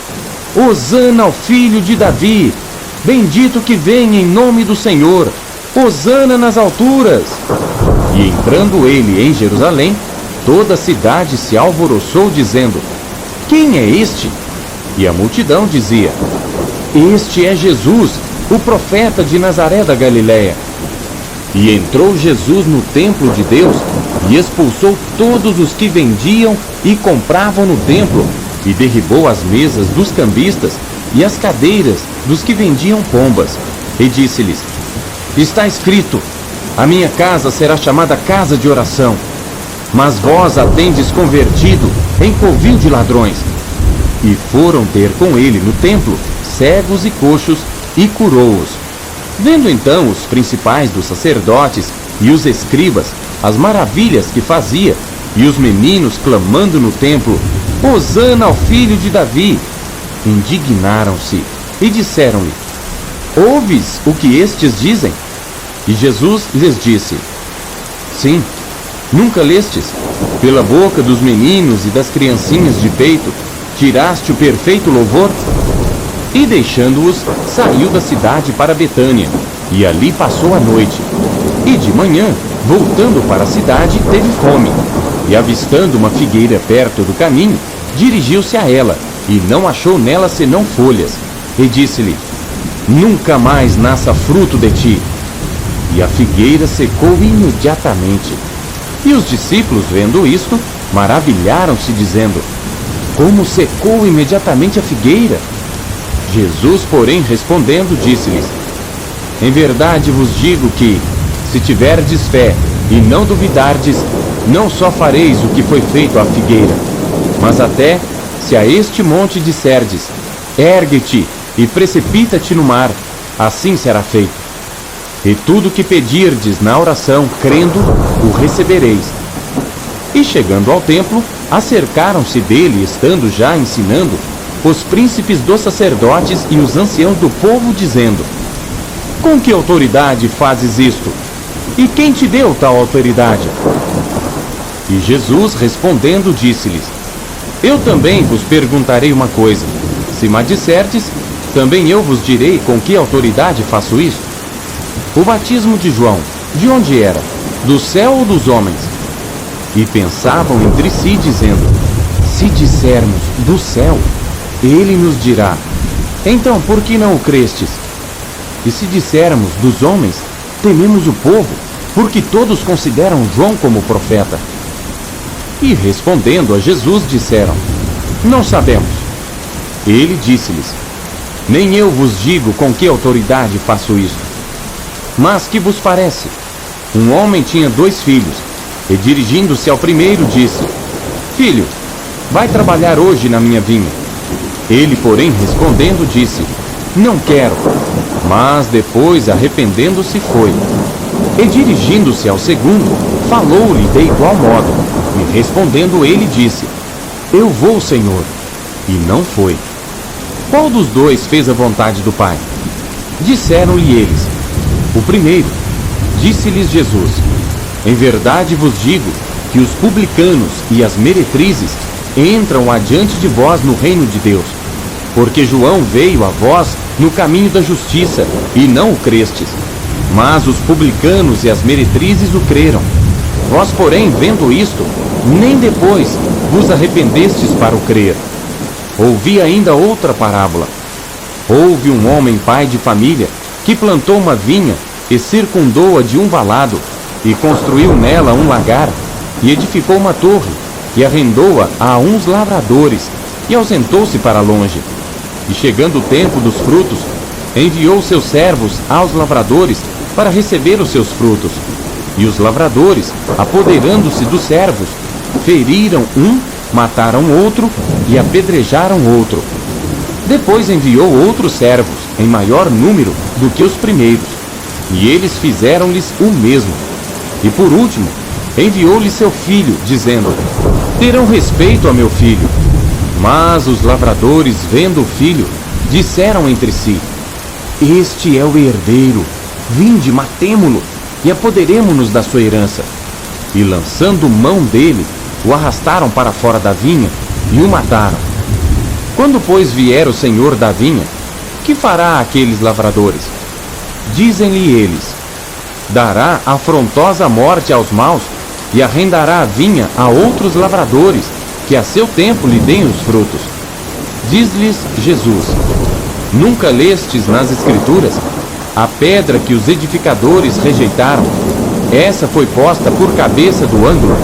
Hosana ao filho de Davi! Bendito que vem em nome do Senhor! Hosana nas alturas! E entrando ele em Jerusalém, toda a cidade se alvoroçou dizendo: Quem é este? E a multidão dizia: Este é Jesus, o profeta de Nazaré da Galileia. E entrou Jesus no templo de Deus e expulsou todos os que vendiam e compravam no templo, e derribou as mesas dos cambistas e as cadeiras dos que vendiam pombas, e disse-lhes: Está escrito: A minha casa será chamada casa de oração, mas vós a tendes convertido em covil de ladrões. E foram ter com ele no templo cegos e coxos, e curou-os. Vendo então os principais dos sacerdotes e os escribas as maravilhas que fazia, e os meninos clamando no templo: Hosana ao filho de Davi, indignaram-se e disseram-lhe: Ouves o que estes dizem? E Jesus lhes disse: Sim, nunca lestes? Pela boca dos meninos e das criancinhas de peito tiraste o perfeito louvor? E deixando-os, saiu da cidade para Betânia, e ali passou a noite. E de manhã, voltando para a cidade, teve fome. E avistando uma figueira perto do caminho, dirigiu-se a ela, e não achou nela senão folhas. E disse-lhe: Nunca mais nasça fruto de ti. E a figueira secou imediatamente. E os discípulos, vendo isto, maravilharam-se, dizendo: Como secou imediatamente a figueira? Jesus, porém, respondendo, disse-lhes: Em verdade vos digo que, se tiverdes fé e não duvidardes, não só fareis o que foi feito à figueira, mas até, se a este monte disserdes: Ergue-te e precipita-te no mar, assim será feito. E tudo que pedirdes na oração, crendo, o recebereis. E chegando ao templo, acercaram-se dele, estando já ensinando, os príncipes dos sacerdotes e os anciãos do povo, dizendo: Com que autoridade fazes isto? E quem te deu tal autoridade? E Jesus, respondendo, disse-lhes: Eu também vos perguntarei uma coisa. Se me disserdes, também eu vos direi com que autoridade faço isto. O batismo de João, de onde era? Do céu ou dos homens? E pensavam entre si, dizendo: Se dissermos do céu, ele nos dirá: Então por que não o crestes? E se dissermos dos homens, tememos o povo, porque todos consideram João como profeta. E respondendo a Jesus, disseram: Não sabemos. Ele disse-lhes: Nem eu vos digo com que autoridade faço isto. Mas que vos parece? Um homem tinha 2 filhos, e dirigindo-se ao primeiro, disse: Filho, vai trabalhar hoje na minha vinha. Ele, porém, respondendo, disse: Não quero. Mas depois, arrependendo-se, foi. E dirigindo-se ao segundo, falou-lhe de igual modo. E respondendo ele, disse: Eu vou, Senhor. E não foi. Qual dos 2 fez a vontade do Pai? Disseram-lhe eles: O primeiro. Disse-lhes Jesus: Em verdade vos digo que os publicanos e as meretrizes entram adiante de vós no reino de Deus. Porque João veio a vós no caminho da justiça, e não o crestes. Mas os publicanos e as meretrizes o creram. Vós, porém, vendo isto, nem depois vos arrependestes para o crer. Ouvi ainda outra parábola. Houve um homem pai de família que plantou uma vinha e circundou-a de um valado, e construiu nela um lagar, e edificou uma torre, e arrendou-a a uns lavradores, e ausentou-se para longe. E chegando o tempo dos frutos, enviou seus servos aos lavradores para receber os seus frutos. E os lavradores, apoderando-se dos servos, feriram um, mataram outro e apedrejaram outro. Depois enviou outros servos, em maior número do que os primeiros, e eles fizeram-lhes o mesmo. E por último, enviou-lhe seu filho, dizendo: terão respeito a meu filho. Mas os lavradores, vendo o filho, disseram entre si: este é o herdeiro, vinde, matemo-lo, e apoderemo-nos da sua herança. E lançando mão dele, o arrastaram para fora da vinha, e o mataram. Quando, pois, vier o senhor da vinha, que fará àqueles lavradores? Dizem-lhe eles: dará afrontosa morte aos maus, e arrendará a vinha a outros lavradores, que a seu tempo lhe deem os frutos. Diz-lhes Jesus: nunca lestes nas Escrituras? A pedra que os edificadores rejeitaram, essa foi posta por cabeça do ângulo.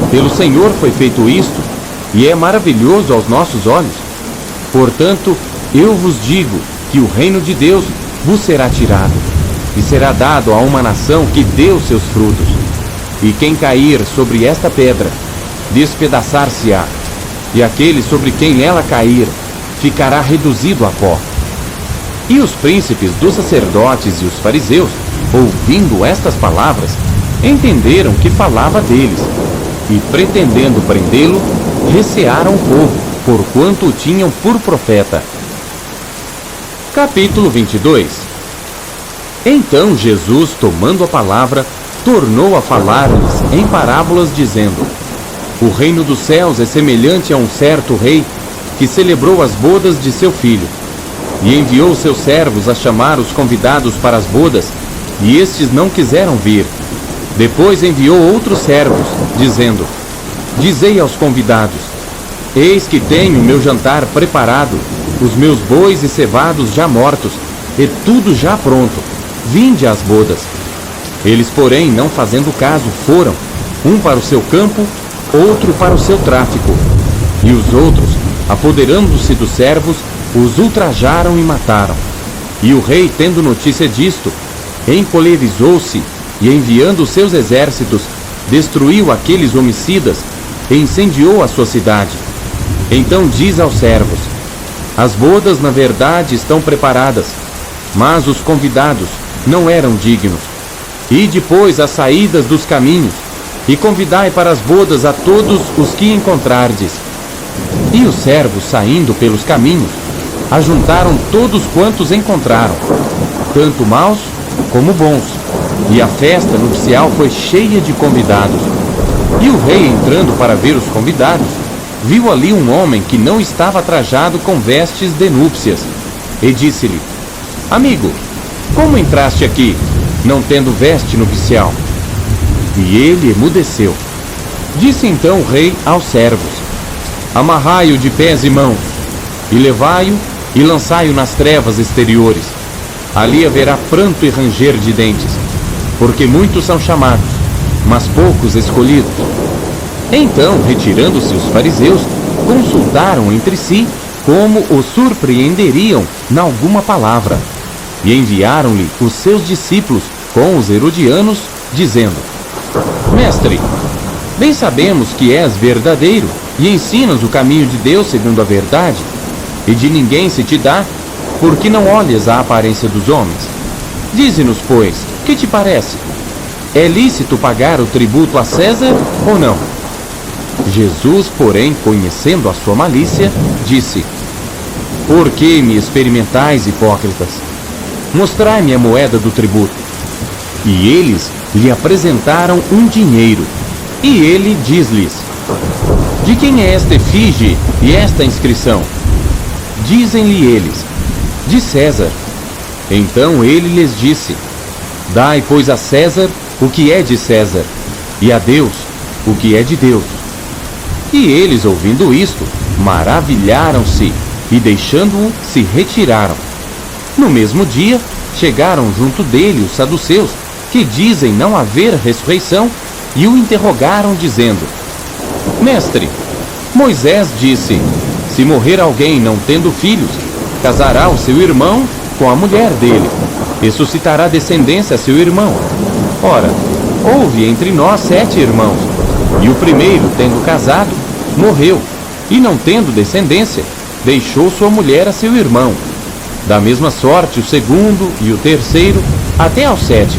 Pelo Senhor foi feito isto, e é maravilhoso aos nossos olhos. Portanto, eu vos digo que o reino de Deus vos será tirado, e será dado a uma nação que deu seus frutos. E quem cair sobre esta pedra, despedaçar-se-á, e aquele sobre quem ela cair, ficará reduzido a pó. E os príncipes dos sacerdotes e os fariseus, ouvindo estas palavras, entenderam que falava deles, e pretendendo prendê-lo, recearam o povo, porquanto o tinham por profeta. Capítulo 22. Então Jesus, tomando a palavra, tornou a falar-lhes em parábolas, dizendo: o reino dos céus é semelhante a um certo rei que celebrou as bodas de seu filho, e enviou seus servos a chamar os convidados para as bodas, e estes não quiseram vir. Depois enviou outros servos, dizendo: dizei aos convidados: eis que tenho meu jantar preparado, os meus bois e cevados já mortos, e tudo já pronto. Vinde às bodas. Eles, porém, não fazendo caso, foram, um para o seu campo, outro para o seu tráfico. E os outros, apoderando-se dos servos, os ultrajaram e mataram. E o rei, tendo notícia disto, encolerizou-se e, enviando os seus exércitos, destruiu aqueles homicidas e incendiou a sua cidade. Então diz aos servos: as bodas, na verdade, estão preparadas, mas os convidados não eram dignos. E depois às saídas dos caminhos, e convidai para as bodas a todos os que encontrardes. E os servos, saindo pelos caminhos, ajuntaram todos quantos encontraram, tanto maus como bons, e a festa nupcial foi cheia de convidados. E o rei, entrando para ver os convidados, viu ali um homem que não estava trajado com vestes de núpcias, e disse-lhe: amigo, como entraste aqui, não tendo veste nupcial? E ele emudeceu. Disse então o rei aos servos: amarrai-o de pés e mãos, e levai-o e lançai-o nas trevas exteriores. Ali haverá pranto e ranger de dentes, porque muitos são chamados, mas poucos escolhidos. Então, retirando-se os fariseus, consultaram entre si como o surpreenderiam na alguma palavra. E enviaram-lhe os seus discípulos com os herodianos, dizendo: mestre, bem sabemos que és verdadeiro e ensinas o caminho de Deus segundo a verdade, e de ninguém se te dá, porque não olhas a aparência dos homens. Dize-nos, pois, que te parece? É lícito pagar o tributo a César ou não? Jesus, porém, conhecendo a sua malícia, disse: por que me experimentais, hipócritas? Mostrai-me a moeda do tributo. E eles lhe apresentaram um dinheiro. E ele diz-lhes: de quem é esta efígie e esta inscrição? Dizem-lhe eles: de César. Então ele lhes disse: dai, pois, a César o que é de César, e a Deus o que é de Deus. E eles, ouvindo isto, maravilharam-se, e deixando-o, se retiraram. No mesmo dia, chegaram junto dele os saduceus, que dizem não haver ressurreição, e o interrogaram, dizendo: Mestre, Moisés disse: se morrer alguém não tendo filhos, casará o seu irmão com a mulher dele, e suscitará descendência a seu irmão. Ora, houve entre nós 7 irmãos, e o primeiro, tendo casado, morreu, e não tendo descendência, deixou sua mulher a seu irmão. Da mesma sorte o segundo e o terceiro, até ao 7º.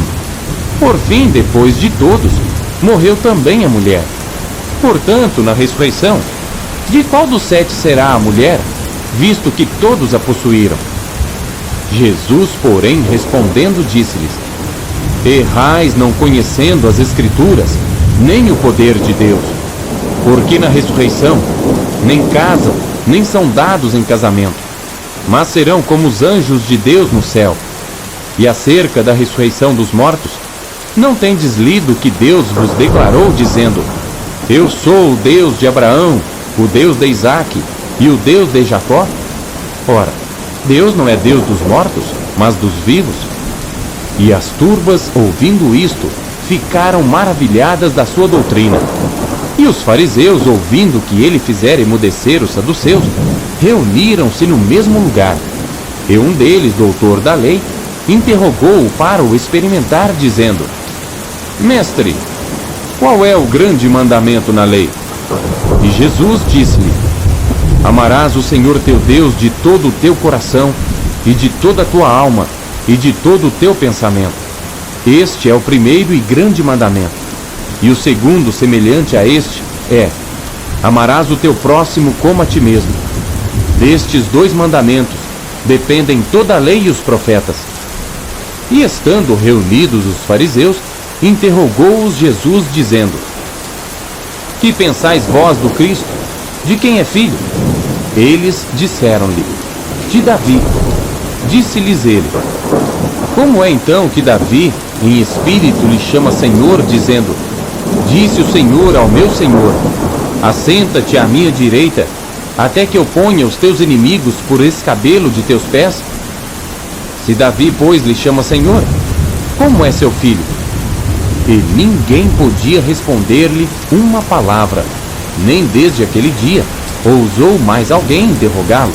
Por fim, depois de todos, morreu também a mulher. Portanto, na ressurreição, de qual dos 7 será a mulher, visto que todos a possuíram? Jesus, porém, respondendo, disse-lhes: errais não conhecendo as Escrituras, nem o poder de Deus. Porque na ressurreição, nem casam, nem são dados em casamento, mas serão como os anjos de Deus no céu. E acerca da ressurreição dos mortos, não tendes lido que Deus vos declarou, dizendo: eu sou o Deus de Abraão, o Deus de Isaque e o Deus de Jacó? Ora, Deus não é Deus dos mortos, mas dos vivos. E as turbas, ouvindo isto, ficaram maravilhadas da sua doutrina. E os fariseus, ouvindo que ele fizera emudecer os saduceus, reuniram-se no mesmo lugar. E um deles, doutor da lei, interrogou-o para o experimentar, dizendo: mestre, qual é o grande mandamento na lei? E Jesus disse-lhe: amarás o Senhor teu Deus de todo o teu coração, e de toda a tua alma, e de todo o teu pensamento. Este é o primeiro e grande mandamento. E o segundo, semelhante a este, é: amarás o teu próximo como a ti mesmo. Destes 2 mandamentos dependem toda a lei e os profetas. E estando reunidos os fariseus, interrogou-os Jesus, dizendo: que pensais vós do Cristo? De quem é filho? Eles disseram-lhe: de Davi. Disse-lhes ele: como é então que Davi, em espírito, lhe chama Senhor, dizendo: disse o Senhor ao meu Senhor: assenta-te à minha direita, até que eu ponha os teus inimigos por escabelo de teus pés? Se Davi, pois, lhe chama Senhor, como é seu filho? E ninguém podia responder-lhe uma palavra, nem desde aquele dia ousou mais alguém interrogá-lo.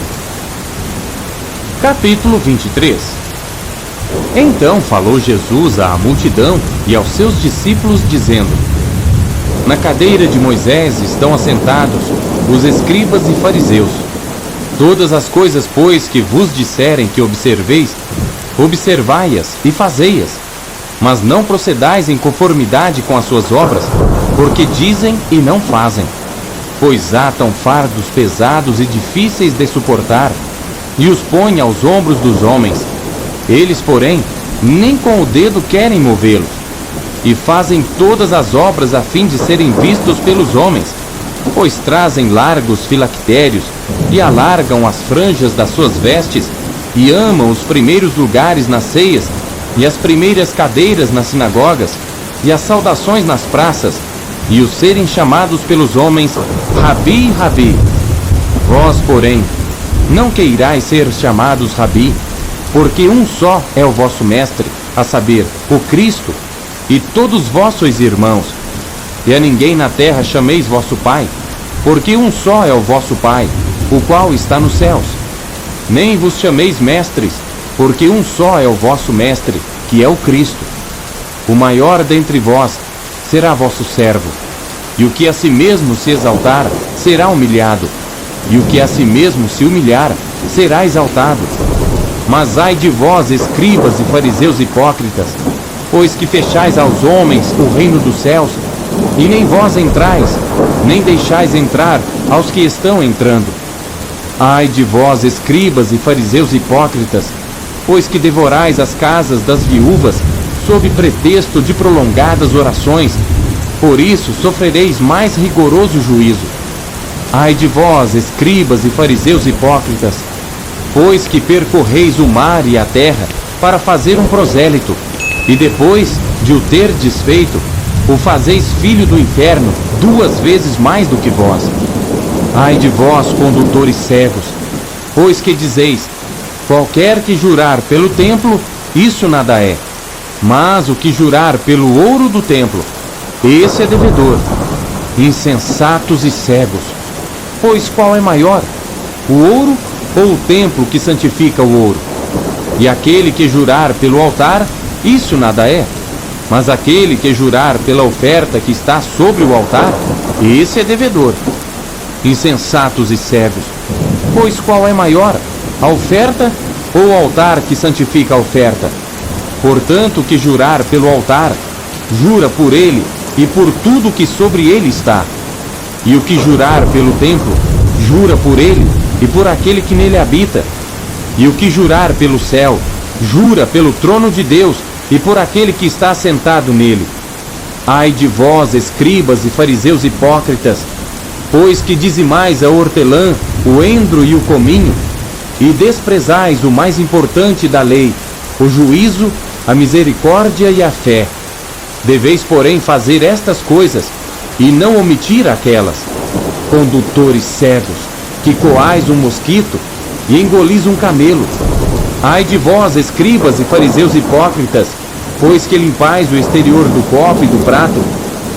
Capítulo 23. Então falou Jesus à multidão e aos seus discípulos, dizendo: na cadeira de Moisés estão assentados os escribas e fariseus. Todas as coisas, pois, que vos disserem que observeis, observai-as e fazei-as, mas não procedais em conformidade com as suas obras, porque dizem e não fazem. Pois atam fardos pesados e difíceis de suportar, e os põem aos ombros dos homens. Eles, porém, nem com o dedo querem movê-los, e fazem todas as obras a fim de serem vistos pelos homens, pois trazem largos filactérios, e alargam as franjas das suas vestes, e amam os primeiros lugares nas ceias, e as primeiras cadeiras nas sinagogas, e as saudações nas praças, e os serem chamados pelos homens Rabi, Rabi. Vós, porém, não queirais ser chamados Rabi, porque um só é o vosso mestre, a saber, o Cristo, e todos vós sois irmãos. E a ninguém na terra chameis vosso Pai, porque um só é o vosso Pai, o qual está nos céus. Nem vos chameis mestres, porque um só é o vosso mestre, que é o Cristo. O maior dentre vós será vosso servo, e o que a si mesmo se exaltar será humilhado, e o que a si mesmo se humilhar será exaltado. Mas ai de vós, escribas e fariseus hipócritas, pois que fechais aos homens o reino dos céus, e nem vós entrais, nem deixais entrar aos que estão entrando. Ai de vós, escribas e fariseus hipócritas, pois que devorais as casas das viúvas, sob pretexto de prolongadas orações, por isso sofrereis mais rigoroso juízo. Ai de vós, escribas e fariseus hipócritas, pois que percorreis o mar e a terra para fazer um prosélito, e depois de o ter desfeito, o fazeis filho do inferno 2 vezes mais do que vós. Ai de vós, condutores cegos, pois que dizeis: qualquer que jurar pelo templo, isso nada é, mas o que jurar pelo ouro do templo, esse é devedor. Insensatos e cegos! Pois qual é maior, o ouro ou o templo que santifica o ouro? E aquele que jurar pelo altar, isso nada é. Mas aquele que jurar pela oferta que está sobre o altar, esse é devedor. Insensatos e cegos! Pois qual é maior, a oferta ou o altar que santifica a oferta? Portanto, que jurar pelo altar, jura por ele e por tudo que sobre ele está. E o que jurar pelo templo, jura por ele e por aquele que nele habita. E o que jurar pelo céu, jura pelo trono de Deus e por aquele que está assentado nele. Ai de vós, escribas e fariseus hipócritas, pois que dizimais a hortelã, o endro e o cominho, e desprezais o mais importante da lei, o juízo, a misericórdia e a fé. Deveis, porém, fazer estas coisas, e não omitir aquelas. Condutores cegos, que coais um mosquito e engolis um camelo. Ai de vós, escribas e fariseus hipócritas, pois que limpais o exterior do copo e do prato,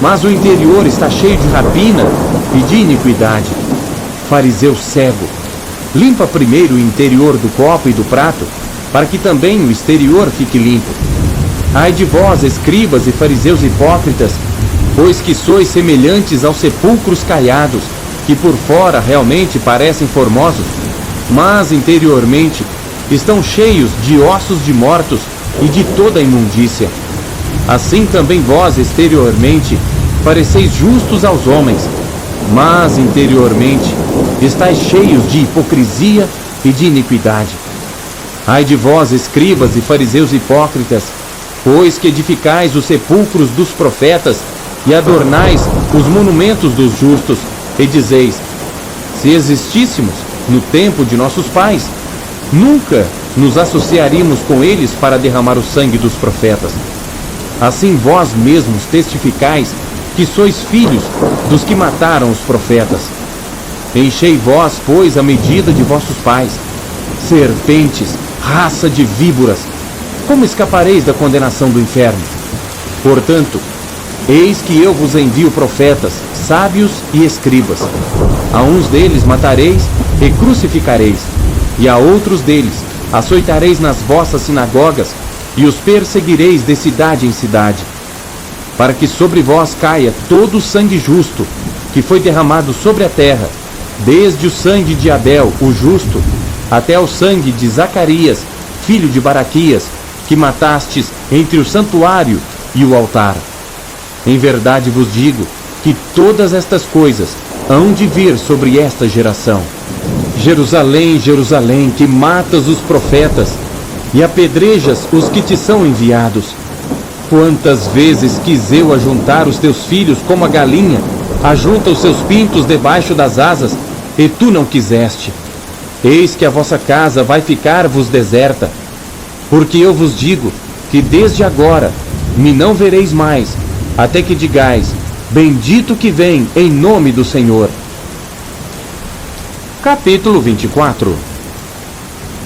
mas o interior está cheio de rapina e de iniquidade. Fariseu cego, limpa primeiro o interior do copo e do prato, para que também o exterior fique limpo. Ai de vós, escribas e fariseus hipócritas, pois que sois semelhantes aos sepulcros caiados, que por fora realmente parecem formosos, mas interiormente estão cheios de ossos de mortos e de toda imundícia. Assim também vós, exteriormente, pareceis justos aos homens, mas interiormente estáis cheios de hipocrisia e de iniquidade. Ai de vós, escribas e fariseus hipócritas, pois que edificais os sepulcros dos profetas e adornais os monumentos dos justos, e dizeis: se existíssemos no tempo de nossos pais, nunca nos associaríamos com eles para derramar o sangue dos profetas. Assim vós mesmos testificais que sois filhos dos que mataram os profetas. Enchei vós, pois, a medida de vossos pais. Serpentes, raça de víboras, como escapareis da condenação do inferno? Portanto, eis que eu vos envio profetas, sábios e escribas. A uns deles matareis e crucificareis, e a outros deles açoitareis nas vossas sinagogas, e os perseguireis de cidade em cidade, para que sobre vós caia todo o sangue justo, que foi derramado sobre a terra, desde o sangue de Abel, o justo, até o sangue de Zacarias, filho de Baraquias, que matastes entre o santuário e o altar. Em verdade vos digo que todas estas coisas hão de vir sobre esta geração. Jerusalém, Jerusalém, que matas os profetas e apedrejas os que te são enviados. Quantas vezes quis eu ajuntar os teus filhos como a galinha ajunta os seus pintos debaixo das asas, e tu não quiseste. Eis que a vossa casa vai ficar-vos deserta, porque eu vos digo que desde agora me não vereis mais, até que digais: bendito que vem em nome do Senhor. Capítulo 24.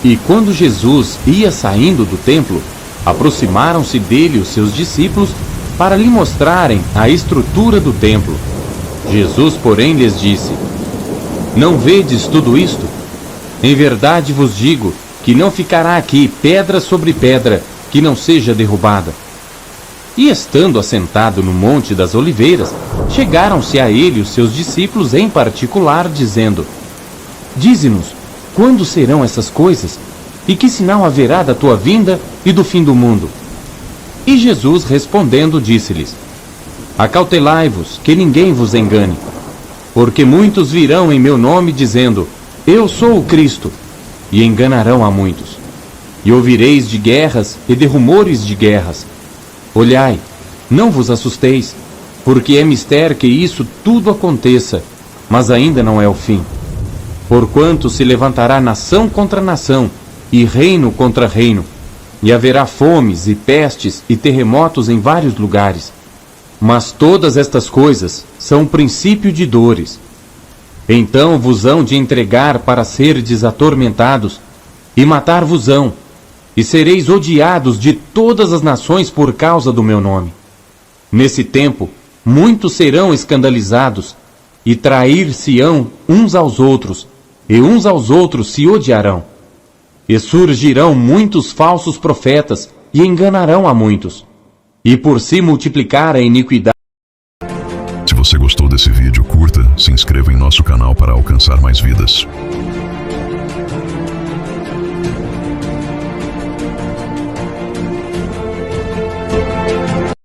E quando Jesus ia saindo do templo, aproximaram-se dele os seus discípulos para lhe mostrarem a estrutura do templo. Jesus, porém, lhes disse: não vedes tudo isto? Em verdade vos digo que não ficará aqui pedra sobre pedra que não seja derrubada. E estando assentado no Monte das Oliveiras, chegaram-se a ele os seus discípulos em particular, dizendo: dize-nos, quando serão essas coisas? E que sinal haverá da tua vinda e do fim do mundo? E Jesus, respondendo, disse-lhes: acautelai-vos, que ninguém vos engane. Porque muitos virão em meu nome, dizendo: eu sou o Cristo, e enganarão a muitos. E ouvireis de guerras e de rumores de guerras. Olhai, não vos assusteis, porque é mister que isso tudo aconteça, mas ainda não é o fim. Porquanto se levantará nação contra nação, e reino contra reino, e haverá fomes e pestes e terremotos em vários lugares. Mas todas estas coisas são o princípio de dores. Então vos hão de entregar para serdes atormentados, e matar-vos-ão, e sereis odiados de todas as nações por causa do meu nome. Nesse tempo muitos serão escandalizados, e trair-se-ão uns aos outros, e uns aos outros se odiarão. E surgirão muitos falsos profetas, e enganarão a muitos. E por se multiplicar a iniquidade... Se você gostou desse vídeo, curta, se inscreva em nosso canal para alcançar mais vidas.